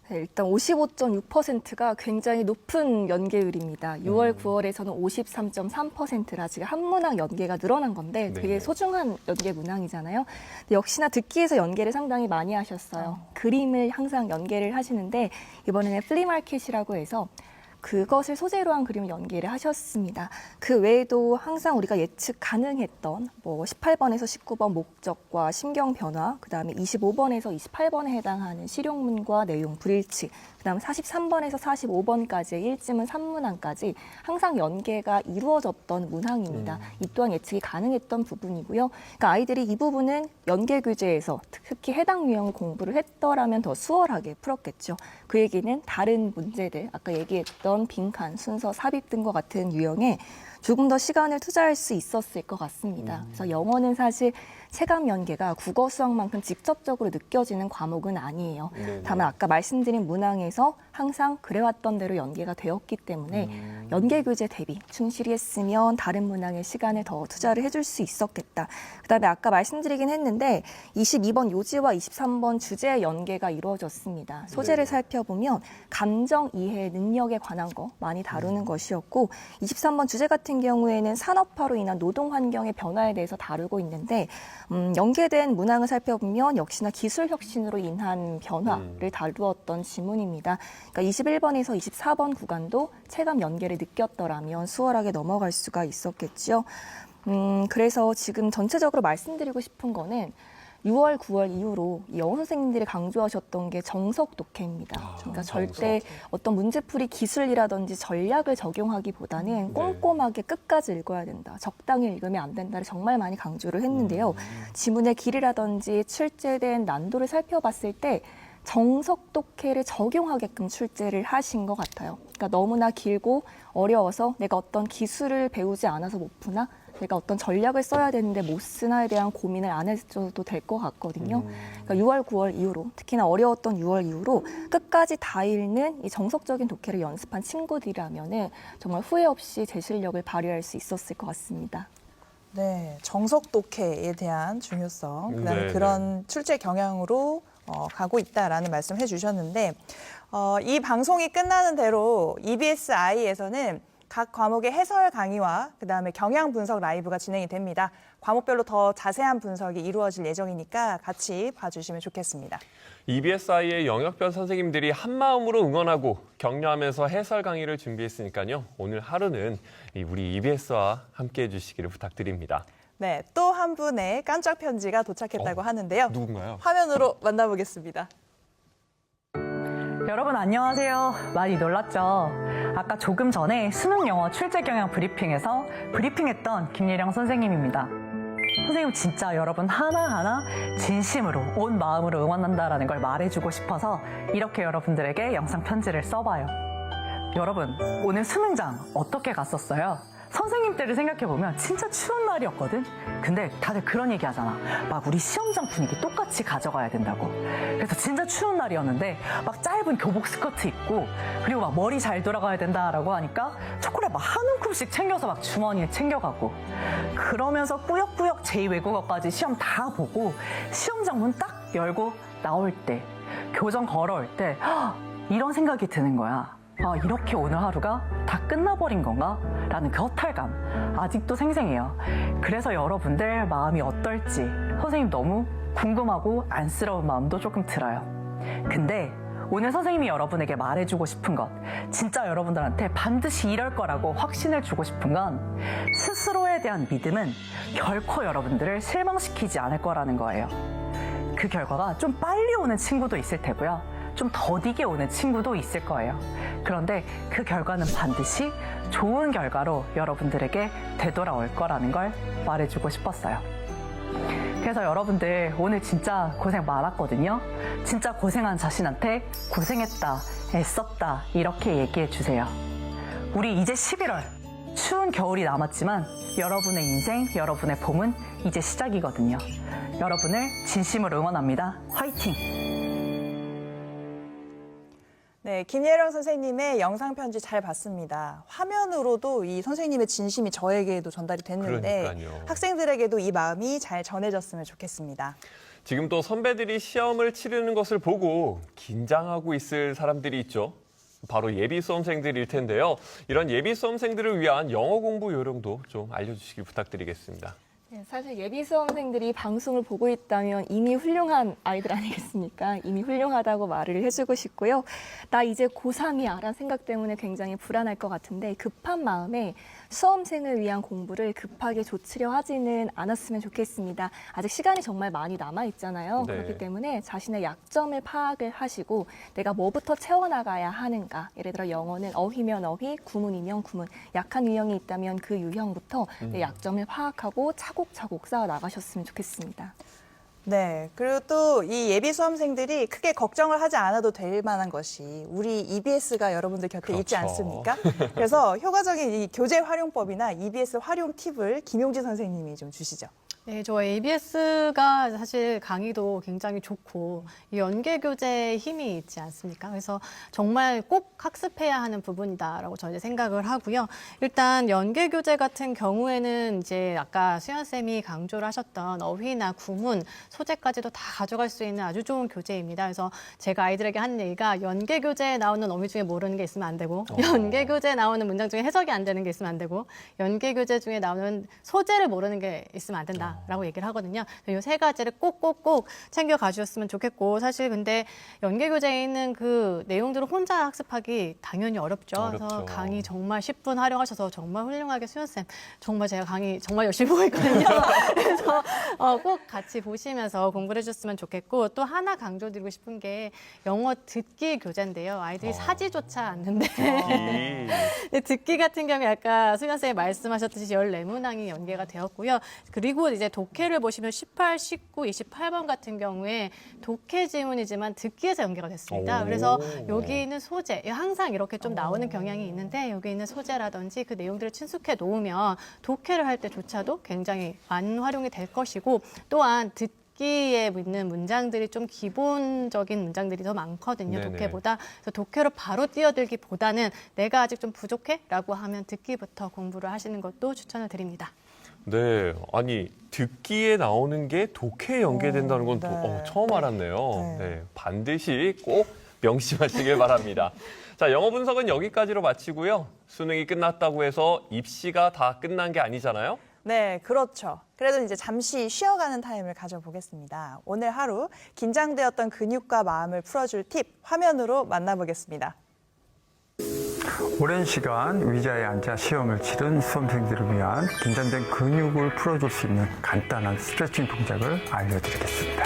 네, 일단 55.6%가 굉장히 높은 연계율입니다. 6월, 9월에서는 53.3%라 지금 한 문항 연계가 늘어난 건데 되게 소중한 연계 문항이잖아요. 근데 역시나 듣기에서 연계를 상당히 많이 하셨어요. 그림을 항상 연계를 하시는데 이번에는 플리마켓이라고 해서 그것을 소재로 한 그림을 연계를 하셨습니다. 그 외에도 항상 우리가 예측 가능했던 뭐 18번에서 19번 목적과 심경 변화, 그다음에 25번에서 28번에 해당하는 실용문과 내용 불일치, 그다음 43번에서 45번까지의 일지문 3문항까지 항상 연계가 이루어졌던 문항입니다. 이 또한 예측이 가능했던 부분이고요. 그러니까 아이들이 이 부분은 연계 규제에서 특히 해당 유형을 공부를 했더라면 더 수월하게 풀었겠죠. 그 얘기는 다른 문제들, 아까 얘기했던 빈칸, 순서, 삽입 등과 같은 유형에 조금 더 시간을 투자할 수 있었을 것 같습니다. 그래서 영어는 사실 체감 연계가 국어 수학만큼 직접적으로 느껴지는 과목은 아니에요. 다만 아까 말씀드린 문항에서 항상 그래왔던 대로 연계가 되었기 때문에 연계 교재 대비 충실히 했으면 다른 문항에 시간을 더 투자를 해줄 수 있었겠다. 그다음에 아까 말씀드리긴 했는데 22번 요지와 23번 주제의 연계가 이루어졌습니다. 소재를 살펴보면 감정 이해 능력에 관한 거 많이 다루는 것이었고 23번 주제 같은 경우에는 산업화로 인한 노동 환경의 변화에 대해서 다루고 있는데 연계된 문항을 살펴보면 역시나 기술 혁신으로 인한 변화를 다루었던 지문입니다. 그러니까 21번에서 24번 구간도 체감 연계를 느꼈더라면 수월하게 넘어갈 수가 있었겠죠. 그래서 지금 전체적으로 말씀드리고 싶은 거는 6월, 9월 이후로 영어 선생님들이 강조하셨던 게 정석 독해입니다. 그러니까 절대 어떤 문제풀이 기술이라든지 전략을 적용하기보다는 꼼꼼하게 끝까지 읽어야 된다. 적당히 읽으면 안 된다를 정말 많이 강조를 했는데요. 지문의 길이라든지 출제된 난도를 살펴봤을 때 정석 독해를 적용하게끔 출제를 하신 것 같아요. 그러니까 너무나 길고 어려워서 내가 어떤 기술을 배우지 않아서 못 푸나? 내가 어떤 전략을 써야 되는데 못 쓰나에 대한 고민을 안 해줘도 될 것 같거든요. 그러니까 6월, 9월 이후로, 특히나 어려웠던 6월 이후로 끝까지 다 읽는 이 정석적인 독해를 연습한 친구들이라면은 정말 후회 없이 제 실력을 발휘할 수 있었을 것 같습니다. 네, 정석 독해에 대한 중요성, 그다음에 네, 그런 출제 경향으로 가고 있다라는 말씀 해주셨는데 이 방송이 끝나는 대로 EBS-I에서는 각 과목의 해설 강의와 그다음에 경향 분석 라이브가 진행이 됩니다. 과목별로 더 자세한 분석이 이루어질 예정이니까 같이 봐주시면 좋겠습니다. EBS-I의 영역별 선생님들이 한마음으로 응원하고 격려하면서 해설 강의를 준비했으니까요. 오늘 하루는 우리 EBS와 함께해 주시기를 부탁드립니다. 네, 또 한 분의 깜짝 편지가 도착했다고 하는데요. 누군가요? 화면으로 만나보겠습니다. 여러분 안녕하세요. 많이 놀랐죠? 아까 조금 전에 수능 영어 출제 경향 브리핑에서 브리핑했던 김예령 선생님입니다. 선생님 진짜 여러분 하나하나 진심으로 온 마음으로 응원한다라는 걸 말해주고 싶어서 이렇게 여러분들에게 영상 편지를 써봐요. 여러분 오늘 수능장 어떻게 갔었어요? 선생님 때를 생각해보면 진짜 추운 날이었거든? 근데 다들 그런 얘기 하잖아. 막 우리 시험장 분위기 똑같이 가져가야 된다고. 그래서 진짜 추운 날이었는데 막 짧은 교복 스커트 입고 그리고 막 머리 잘 돌아가야 된다라고 하니까 초콜릿 막 한 움큼씩 챙겨서 막 주머니에 챙겨가고 그러면서 꾸역꾸역 제2외국어까지 시험 다 보고 시험장 문 딱 열고 나올 때 교정 걸어올 때 이런 생각이 드는 거야. 아, 이렇게 오늘 하루가 다 끝나버린 건가? 라는 그 허탈감 아직도 생생해요. 그래서 여러분들 마음이 어떨지 선생님 너무 궁금하고 안쓰러운 마음도 조금 들어요. 근데 오늘 선생님이 여러분에게 말해주고 싶은 것, 진짜 여러분들한테 반드시 이럴 거라고 확신을 주고 싶은 건 스스로에 대한 믿음은 결코 여러분들을 실망시키지 않을 거라는 거예요. 그 결과가 좀 빨리 오는 친구도 있을 테고요. 좀 더디게 오는 친구도 있을 거예요. 그런데 그 결과는 반드시 좋은 결과로 여러분들에게 되돌아올 거라는 걸 말해주고 싶었어요. 그래서 여러분들 오늘 진짜 고생 많았거든요. 진짜 고생한 자신한테 고생했다, 애썼다 이렇게 얘기해 주세요. 우리 이제 11월, 추운 겨울이 남았지만 여러분의 인생, 여러분의 봄은 이제 시작이거든요. 여러분을 진심으로 응원합니다. 화이팅! 네, 김예령 선생님의 영상 편지 잘 봤습니다. 화면으로도 이 선생님의 진심이 저에게도 전달이 됐는데 그러니까요. 학생들에게도 이 마음이 잘 전해졌으면 좋겠습니다. 지금 또 선배들이 시험을 치르는 것을 보고 긴장하고 있을 사람들이 있죠. 바로 예비 수험생들일 텐데요. 이런 예비 수험생들을 위한 영어 공부 요령도 좀 알려주시길 부탁드리겠습니다. 네, 사실 예비 수험생들이 방송을 보고 있다면 이미 훌륭한 아이들 아니겠습니까? 이미 훌륭하다고 말을 해주고 싶고요. 나 이제 고3이야 라는 생각 때문에 굉장히 불안할 것 같은데 급한 마음에 수험생을 위한 공부를 급하게 조치려 하지는 않았으면 좋겠습니다. 아직 시간이 정말 많이 남아있잖아요. 네. 그렇기 때문에 자신의 약점을 파악을 하시고 내가 뭐부터 채워나가야 하는가. 예를 들어 영어는 어휘면 어휘, 구문이면 구문. 약한 유형이 있다면 그 유형부터 내 약점을 파악하고 차곡차곡 쌓아 나가셨으면 좋겠습니다. 네. 그리고 또 이 예비 수험생들이 크게 걱정을 하지 않아도 될 만한 것이 우리 EBS가 여러분들 곁에 있지 그렇죠. 않습니까? 그래서 효과적인 이 교재 활용법이나 EBS 활용 팁을 김용지 선생님이 좀 주시죠. 네, 저 ABS가 사실 강의도 굉장히 좋고 이 연계 교재에 힘이 있지 않습니까? 그래서 정말 꼭 학습해야 하는 부분이다라고 저는 생각을 하고요. 일단 연계 교재 같은 경우에는 이제 아까 수연 쌤이 강조를 하셨던 어휘나 구문, 소재까지도 다 가져갈 수 있는 아주 좋은 교재입니다. 그래서 제가 아이들에게 하는 얘기가 연계 교재에 나오는 어휘 중에 모르는 게 있으면 안 되고 연계 교재에 나오는 문장 중에 해석이 안 되는 게 있으면 안 되고 연계 교재 중에 나오는 소재를 모르는 게 있으면 안 된다. 라고 얘기를 하거든요. 이 세 가지를 꼭꼭꼭 챙겨 가주셨으면 좋겠고 사실 근데 연계 교재에 있는 그 내용들을 혼자 학습하기 당연히 어렵죠. 그래서 어렵죠. 강의 정말 10분 활용하셔서 정말 훌륭하게 수연쌤 정말 제가 강의 정말 열심히 보고 있거든요. 그래서 꼭 같이 보시면서 공부를 해줬으면 좋겠고 또 하나 강조드리고 싶은 게 영어 듣기 교재인데요. 아이들이 사지조차 않는데 근데 듣기 같은 경우에 아까 수연쌤이 말씀하셨듯이 14문항이 연계가 되었고요. 그리고 이제 독해를 보시면 18, 19, 28번 같은 경우에 독해 지문이지만 듣기에서 연계가 됐습니다. 오. 그래서 여기 있는 소재, 항상 이렇게 좀 나오는 경향이 있는데 여기 있는 소재라든지 그 내용들을 친숙해 놓으면 독해를 할 때조차도 굉장히 많은 활용이 될 것이고 또한 듣기에 있는 문장들이 좀 기본적인 문장들이 더 많거든요. 네네. 독해보다. 그래서 독해로 바로 뛰어들기보다는 내가 아직 좀 부족해라고 하면 듣기부터 공부를 하시는 것도 추천을 드립니다. 네, 아니 듣기에 나오는 게 독해에 연계된다는 건 네. 처음 알았네요. 네. 네, 반드시 꼭 명심하시길 바랍니다. 자, 영어 분석은 여기까지로 마치고요. 수능이 끝났다고 해서 입시가 다 끝난 게 아니잖아요. 네, 그렇죠. 그래도 이제 잠시 쉬어가는 타임을 가져보겠습니다. 오늘 하루 긴장되었던 근육과 마음을 풀어줄 팁 화면으로 만나보겠습니다. 오랜 시간 의자에 앉아 시험을 치른 수험생들을 위한 긴장된 근육을 풀어줄 수 있는 간단한 스트레칭 동작을 알려드리겠습니다.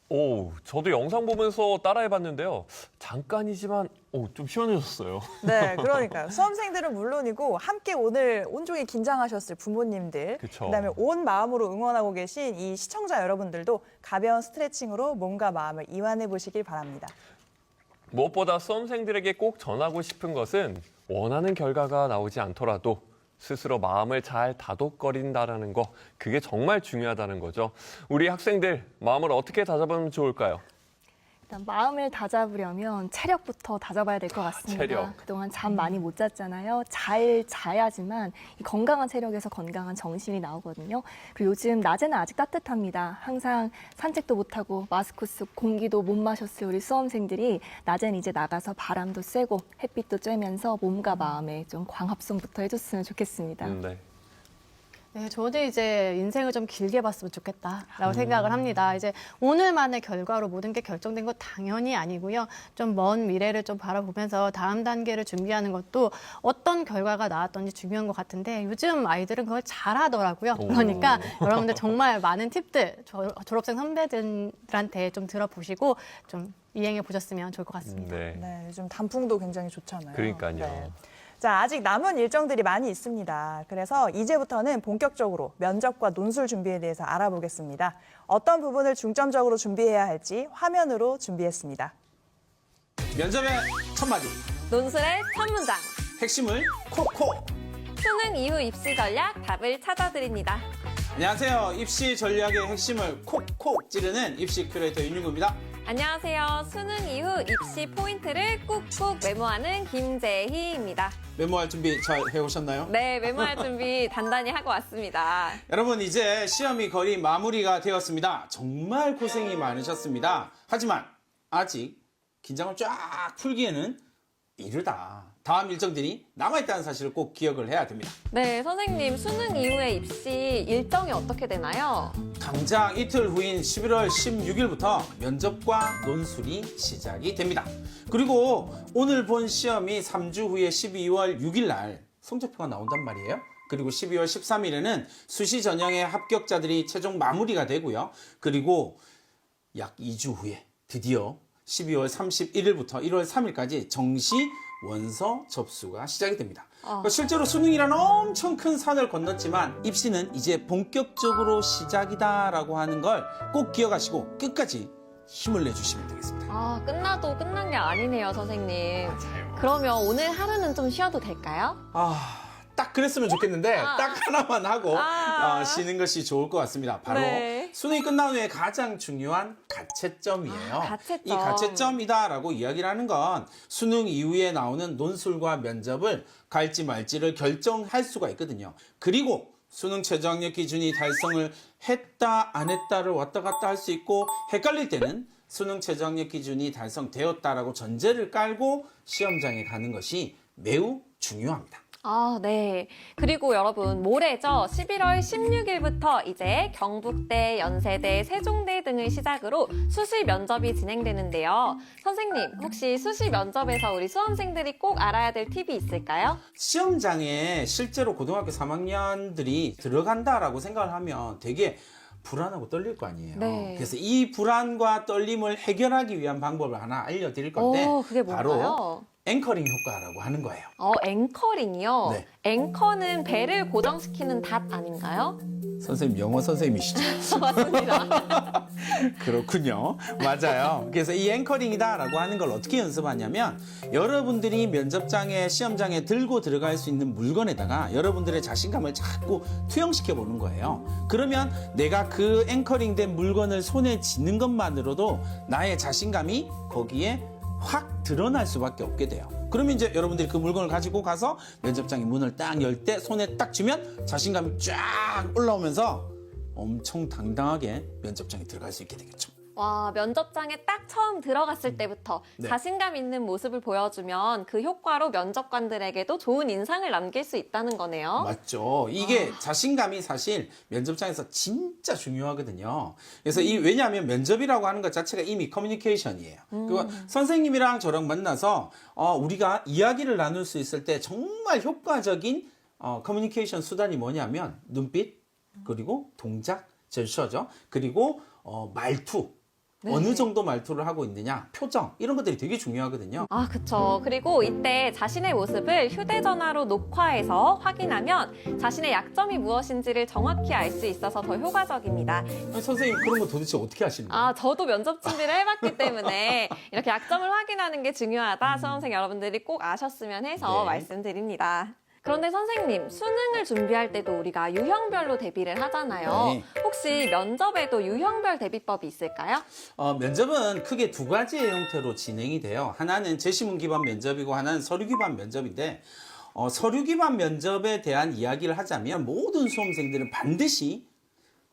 오, 저도 영상 보면서 따라해봤는데요. 잠깐이지만 좀 시원해졌어요. 네, 그러니까요. 수험생들은 물론이고 함께 오늘 온종일 긴장하셨을 부모님들, 그쵸. 그다음에 온 마음으로 응원하고 계신 이 시청자 여러분들도 가벼운 스트레칭으로 몸과 마음을 이완해 보시길 바랍니다. 무엇보다 수험생들에게 꼭 전하고 싶은 것은 원하는 결과가 나오지 않더라도 스스로 마음을 잘 다독거린다는 거, 그게 정말 중요하다는 거죠. 우리 학생들 마음을 어떻게 다잡으면 좋을까요? 일단 마음을 다잡으려면 체력부터 다잡아야 될 것 같습니다. 체력. 그동안 잠 많이 못 잤잖아요. 잘 자야지만 이 건강한 체력에서 건강한 정신이 나오거든요. 그리고 요즘 낮에는 아직 따뜻합니다. 항상 산책도 못하고 마스크 쓰고 공기도 못 마셨을 우리 수험생들이 낮에는 이제 나가서 바람도 쐬고 햇빛도 쬐면서 몸과 마음에 좀 광합성부터 해줬으면 좋겠습니다. 네. 네, 저도 이제 인생을 좀 길게 봤으면 좋겠다라고 생각을 합니다. 이제 오늘만의 결과로 모든 게 결정된 건 당연히 아니고요. 좀 먼 미래를 좀 바라보면서 다음 단계를 준비하는 것도 어떤 결과가 나왔던지 중요한 것 같은데 요즘 아이들은 그걸 잘하더라고요. 그러니까 여러분들 정말 많은 팁들 졸업생 선배들한테 좀 들어보시고 좀 이행해 보셨으면 좋을 것 같습니다. 네. 네, 요즘 단풍도 굉장히 좋잖아요. 그러니까요. 네. 자, 아직 남은 일정들이 많이 있습니다. 그래서 이제부터는 본격적으로 면접과 논술 준비에 대해서 알아보겠습니다. 어떤 부분을 중점적으로 준비해야 할지 화면으로 준비했습니다. 면접의 첫 마디, 논술의 첫 문장, 핵심을 콕콕. 수능 이후 입시 전략 답을 찾아드립니다. 안녕하세요. 입시 전략의 핵심을 콕콕 찌르는 입시 큐레이터 윤윤구입니다. 안녕하세요. 수능 이후 입시 포인트를 꾹꾹 메모하는 김재희입니다. 메모할 준비 잘 해오셨나요? 네, 메모할 준비 단단히 하고 왔습니다. 여러분, 이제 시험이 거의 마무리가 되었습니다. 정말 고생이 많으셨습니다. 하지만 아직 긴장을 쫙 풀기에는 이르다. 다음 일정들이 남아있다는 사실을 꼭 기억을 해야 됩니다. 네, 선생님, 수능 이후에 입시 일정이 어떻게 되나요? 당장 이틀 후인 11월 16일부터 면접과 논술이 시작이 됩니다. 그리고 오늘 본 시험이 3주 후에 12월 6일 날 성적표가 나온단 말이에요. 그리고 12월 13일에는 수시 전형의 합격자들이 최종 마무리가 되고요. 그리고 약 2주 후에 드디어 12월 31일부터 1월 3일까지 정시 원서 접수가 시작이 됩니다. 그러니까 실제로 수능이라는 엄청 큰 산을 건넜지만 입시는 이제 본격적으로 시작이다라고 하는 걸 꼭 기억하시고 끝까지 힘을 내주시면 되겠습니다. 끝나도 끝난 게 아니네요, 선생님. 그러면 오늘 하루는 좀 쉬어도 될까요? 딱 그랬으면 좋겠는데 딱 하나만 하고 쉬는 것이 좋을 것 같습니다. 바로 네. 수능이 끝난 후에 가장 중요한 가채점이에요. 가채점. 이 가채점이다라고 이야기를 하는 건 수능 이후에 나오는 논술과 면접을 갈지 말지를 결정할 수가 있거든요. 그리고 수능 최저학력 기준이 달성을 했다 안 했다를 왔다 갔다 할 수 있고 헷갈릴 때는 수능 최저학력 기준이 달성되었다라고 전제를 깔고 시험장에 가는 것이 매우 중요합니다. 네. 그리고 여러분, 모레죠. 11월 16일부터 이제 경북대, 연세대, 세종대 등을 시작으로 수시 면접이 진행되는데요. 선생님, 혹시 수시 면접에서 우리 수험생들이 꼭 알아야 될 팁이 있을까요? 시험장에 실제로 고등학교 3학년들이 들어간다라고 생각을 하면 되게 불안하고 떨릴 거 아니에요. 네. 그래서 이 불안과 떨림을 해결하기 위한 방법을 하나 알려드릴 건데 그게 뭔가요? 바로 앵커링 효과라고 하는 거예요. 앵커링이요? 네. 앵커는 배를 고정시키는 닷 아닌가요? 선생님 영어 선생님이시죠? 맞습니다. 그렇군요. 맞아요. 그래서 이 앵커링이다라고 하는 걸 어떻게 연습하냐면 여러분들이 면접장에 시험장에 들고 들어갈 수 있는 물건에다가 여러분들의 자신감을 자꾸 투영시켜 보는 거예요. 그러면 내가 그 앵커링된 물건을 손에 쥐는 것만으로도 나의 자신감이 거기에 확 드러날 수밖에 없게 돼요. 그러면 이제 여러분들이 그 물건을 가지고 가서 면접장의 문을 딱 열 때 손에 딱 쥐면 자신감이 쫙 올라오면서 엄청 당당하게 면접장에 들어갈 수 있게 되겠죠. 와, 면접장에 딱 처음 들어갔을 때부터 네. 자신감 있는 모습을 보여주면 그 효과로 면접관들에게도 좋은 인상을 남길 수 있다는 거네요. 맞죠. 이게 자신감이 사실 면접장에서 진짜 중요하거든요. 그래서 왜냐하면 면접이라고 하는 것 자체가 이미 커뮤니케이션이에요. 그리고 선생님이랑 저랑 만나서 우리가 이야기를 나눌 수 있을 때 정말 효과적인 커뮤니케이션 수단이 뭐냐면 눈빛, 그리고 동작, 제스처죠. 그리고 말투. 어느 정도 말투를 하고 있느냐, 표정 이런 것들이 되게 중요하거든요. 아, 그쵸. 그리고 이때 자신의 모습을 휴대전화로 녹화해서 확인하면 자신의 약점이 무엇인지를 정확히 알 수 있어서 더 효과적입니다. 아니, 선생님 그런 거 도대체 어떻게 하시는 거예요? 아, 저도 면접 준비를 해봤기 때문에 이렇게 약점을 확인하는 게 중요하다. 수험생 여러분들이 꼭 아셨으면 해서 네. 말씀드립니다. 그런데 선생님, 수능을 준비할 때도 우리가 유형별로 대비를 하잖아요. 네. 혹시 면접에도 유형별 대비법이 있을까요? 면접은 크게 두 가지의 형태로 진행이 돼요. 하나는 제시문 기반 면접이고 하나는 서류 기반 면접인데 서류 기반 면접에 대한 이야기를 하자면 모든 수험생들은 반드시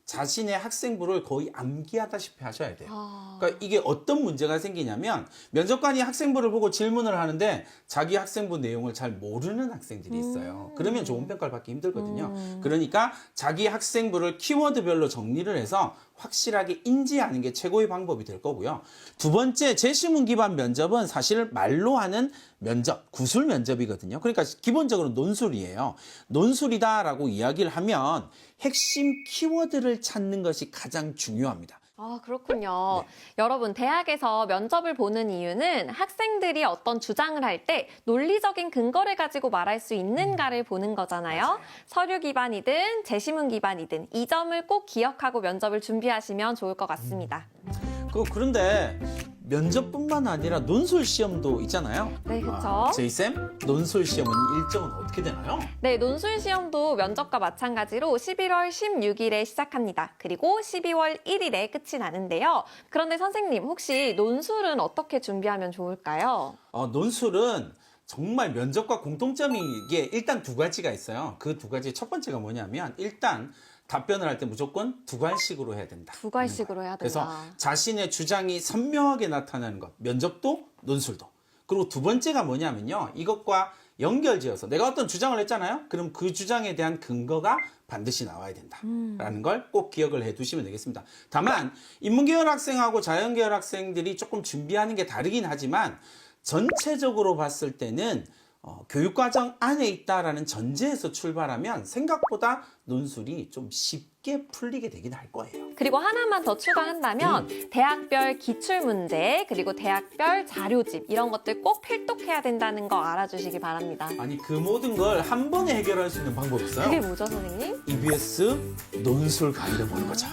자신의 학생부를 거의 암기하다시피 하셔야 돼요. 그러니까 이게 어떤 문제가 생기냐면 면접관이 학생부를 보고 질문을 하는데 자기 학생부 내용을 잘 모르는 학생들이 있어요. 그러면 좋은 평가를 받기 힘들거든요. 그러니까 자기 학생부를 키워드별로 정리를 해서 확실하게 인지하는 게 최고의 방법이 될 거고요. 두 번째, 제시문 기반 면접은 사실 말로 하는 면접, 구술 면접이거든요. 그러니까 기본적으로 논술이에요. 논술이다라고 이야기를 하면 핵심 키워드를 찾는 것이 가장 중요합니다. 아, 그렇군요. 여러분, 대학에서 면접을 보는 이유는 학생들이 어떤 주장을 할 때 논리적인 근거를 가지고 말할 수 있는가를 보는 거잖아요. 서류 기반이든 제시문 기반이든 이 점을 꼭 기억하고 면접을 준비하시면 좋을 것 같습니다. 그런데 면접뿐만 아니라 논술 시험도 있잖아요. 네, 그렇죠. 제이쌤, 논술 시험은 일정은 어떻게 되나요? 네, 논술 시험도 면접과 마찬가지로 11월 16일에 시작합니다. 그리고 12월 1일에 끝이 나는데요. 그런데 선생님, 혹시 논술은 어떻게 준비하면 좋을까요? 논술은 정말 면접과 공통점이 이게 일단 두 가지가 있어요. 그 두 가지 첫 번째가 뭐냐면 일단 답변을 할 때 무조건 두괄식으로 해야 된다. 두괄식으로 해야 된다. 그래서 자신의 주장이 선명하게 나타나는 것, 면접도 논술도. 그리고 두 번째가 뭐냐면요. 이것과 연결지어서 내가 어떤 주장을 했잖아요. 그럼 그 주장에 대한 근거가 반드시 나와야 된다라는 걸 꼭 기억을 해두시면 되겠습니다. 다만 인문계열 학생하고 자연계열 학생들이 조금 준비하는 게 다르긴 하지만 전체적으로 봤을 때는 교육과정 안에 있다라는 전제에서 출발하면 생각보다 논술이 좀 쉽게 풀리게 되긴 할 거예요. 그리고 하나만 더 추가한다면 대학별 기출문제 그리고 대학별 자료집 이런 것들 꼭 필독해야 된다는 거 알아주시기 바랍니다. 아니 그 모든 걸 한 번에 해결할 수 있는 방법이 있어요. 그게 뭐죠, 선생님? EBS 논술 강의를 보는 거죠.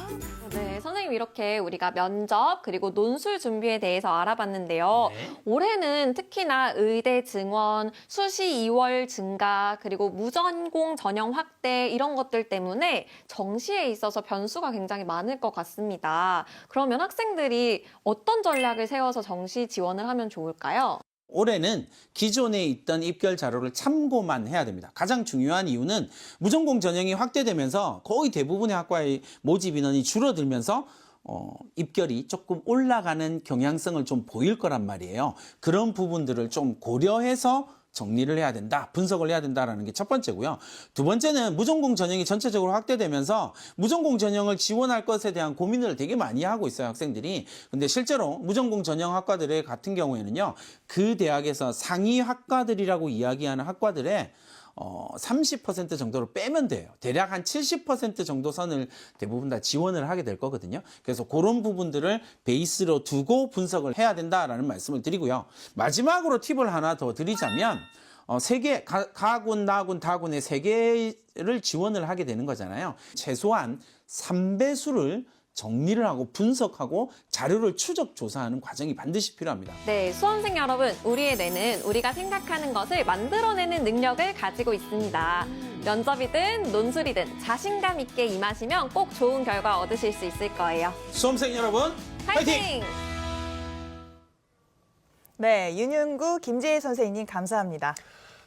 네, 선생님 이렇게 우리가 면접 그리고 논술 준비에 대해서 알아봤는데요. 네. 올해는 특히나 의대 증원, 수시 2월 증가, 그리고 무전공 전형 확대 이런 것들 때문에 정시에 있어서 변수가 굉장히 많을 것 같습니다. 그러면 학생들이 어떤 전략을 세워서 정시 지원을 하면 좋을까요? 올해는 기존에 있던 입결 자료를 참고만 해야 됩니다. 가장 중요한 이유는 무전공 전형이 확대되면서 거의 대부분의 학과의 모집 인원이 줄어들면서 입결이 조금 올라가는 경향성을 좀 보일 거란 말이에요. 그런 부분들을 좀 고려해서 정리를 해야 된다, 분석을 해야 된다라는 게 첫 번째고요. 두 번째는 무전공 전형이 전체적으로 확대되면서 무전공 전형을 지원할 것에 대한 고민을 되게 많이 하고 있어요, 학생들이. 근데 실제로 무전공 전형 학과들의 같은 경우에는요, 그 대학에서 상위 학과들이라고 이야기하는 학과들의 30% 정도를 빼면 돼요. 대략 한 70% 정도 선을 대부분 다 지원을 하게 될 거거든요. 그래서 그런 부분들을 베이스로 두고 분석을 해야 된다라는 말씀을 드리고요. 마지막으로 팁을 하나 더 드리자면 가군, 나군, 다군의 3개를 지원을 하게 되는 거잖아요. 최소한 3배수를 정리를 하고 분석하고 자료를 추적 조사하는 과정이 반드시 필요합니다. 네, 수험생 여러분, 우리의 뇌는 우리가 생각하는 것을 만들어내는 능력을 가지고 있습니다. 면접이든 논술이든 자신감 있게 임하시면 꼭 좋은 결과 얻으실 수 있을 거예요. 수험생 여러분, 화이팅! 네, 윤윤구, 김재희 선생님 감사합니다.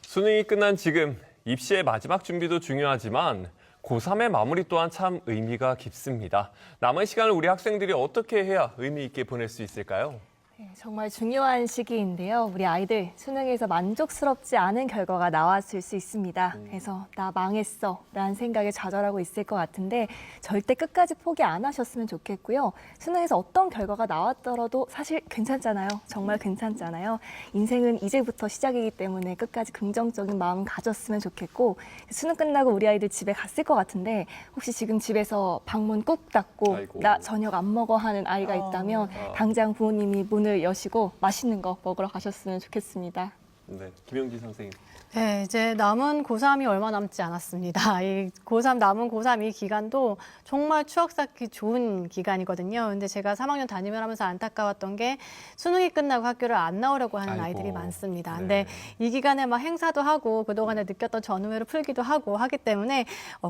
수능이 끝난 지금 입시의 마지막 준비도 중요하지만 고3의 마무리 또한 참 의미가 깊습니다. 남은 시간을 우리 학생들이 어떻게 해야 의미 있게 보낼 수 있을까요? 네, 정말 중요한 시기인데요. 우리 아이들 수능에서 만족스럽지 않은 결과가 나왔을 수 있습니다. 그래서 나 망했어 라는 생각에 좌절하고 있을 것 같은데 절대 끝까지 포기 안 하셨으면 좋겠고요. 수능에서 어떤 결과가 나왔더라도 사실 괜찮잖아요. 정말 괜찮잖아요. 인생은 이제부터 시작이기 때문에 끝까지 긍정적인 마음 가졌으면 좋겠고 수능 끝나고 우리 아이들 집에 갔을 것 같은데 혹시 지금 집에서 방문 꾹 닫고 아이고. 나 저녁 안 먹어 하는 아이가 있다면 당장 부모님이 문을 여시고 맛있는 거 먹으러 가셨으면 좋겠습니다. 네, 김영지 선생님. 네, 이제 남은 고3이 얼마 남지 않았습니다. 이 고3 남은 고3 이 기간도 정말 추억 쌓기 좋은 기간이거든요. 근데 제가 3학년 담임을 하면서 안타까웠던 게 수능이 끝나고 학교를 안 나오려고 하는 아이고. 아이들이 많습니다. 네. 근데 이 기간에 막 행사도 하고 그동안에 느꼈던 전우회를 풀기도 하고 하기 때문에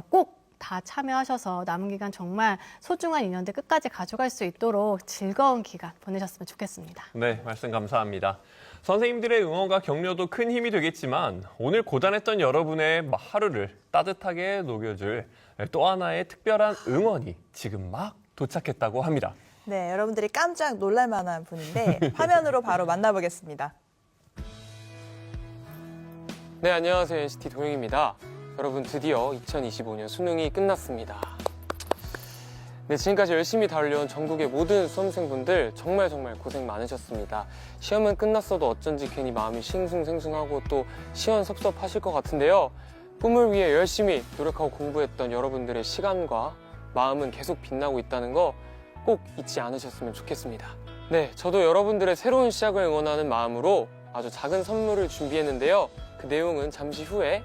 꼭 다 참여하셔서 남은 기간 정말 소중한 인연들 끝까지 가져갈 수 있도록 즐거운 기간 보내셨으면 좋겠습니다. 네, 말씀 감사합니다. 선생님들의 응원과 격려도 큰 힘이 되겠지만 오늘 고단했던 여러분의 하루를 따뜻하게 녹여줄 또 하나의 특별한 응원이 지금 막 도착했다고 합니다. 네, 여러분들이 깜짝 놀랄 만한 분인데 화면으로 바로 만나보겠습니다. 네, 안녕하세요. NCT 도영입니다. 여러분, 드디어 2025년 수능이 끝났습니다. 네, 지금까지 열심히 달려온 전국의 모든 수험생분들 정말 고생 많으셨습니다. 시험은 끝났어도 어쩐지 괜히 마음이 싱숭생숭하고 또 시원섭섭하실 것 같은데요. 꿈을 위해 열심히 노력하고 공부했던 여러분들의 시간과 마음은 계속 빛나고 있다는 거 꼭 잊지 않으셨으면 좋겠습니다. 네, 저도 여러분들의 새로운 시작을 응원하는 마음으로 아주 작은 선물을 준비했는데요. 그 내용은 잠시 후에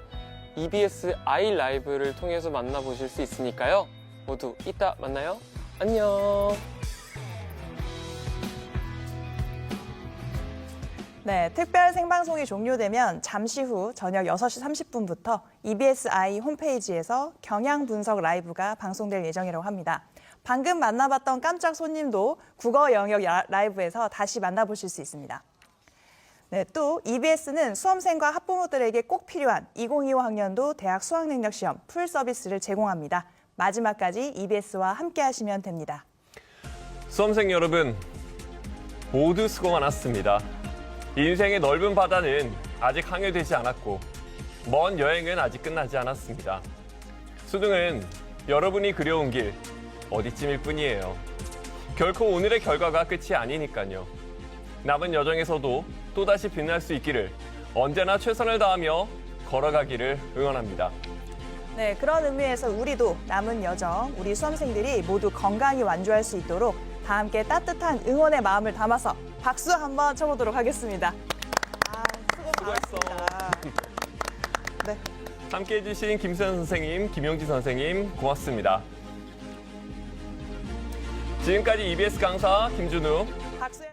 EBS 아이라이브를 통해서 만나보실 수 있으니까요. 모두 이따 만나요. 안녕. 네, 특별 생방송이 종료되면 잠시 후 저녁 6시 30분부터 EBS 아이 홈페이지에서 경향 분석 라이브가 방송될 예정이라고 합니다. 방금 만나봤던 깜짝 손님도 국어 영역 라이브에서 다시 만나보실 수 있습니다. 네, 또 EBS는 수험생과 학부모들에게 꼭 필요한 2025 학년도 대학 수학능력시험 풀 서비스를 제공합니다. 마지막까지 EBS와 함께 하시면 됩니다. 수험생 여러분, 모두 수고 많았습니다. 인생의 넓은 바다는 아직 항해되지 않았고 먼 여행은 아직 끝나지 않았습니다. 수능은 여러분이 그려온 길 어디쯤일 뿐이에요. 결코 오늘의 결과가 끝이 아니니까요. 남은 여정에서도 또다시 빛날 수 있기를 언제나 최선을 다하며 걸어가기를 응원합니다. 네, 그런 의미에서 우리도 남은 여정, 우리 수험생들이 모두 건강히 완주할 수 있도록 다 함께 따뜻한 응원의 마음을 담아서 박수 한번 쳐보도록 하겠습니다. 수고 많았습니다. 네. 함께해 주신 김수현 선생님, 김용지 선생님 고맙습니다. 지금까지 EBS 강사 김준우. 박수.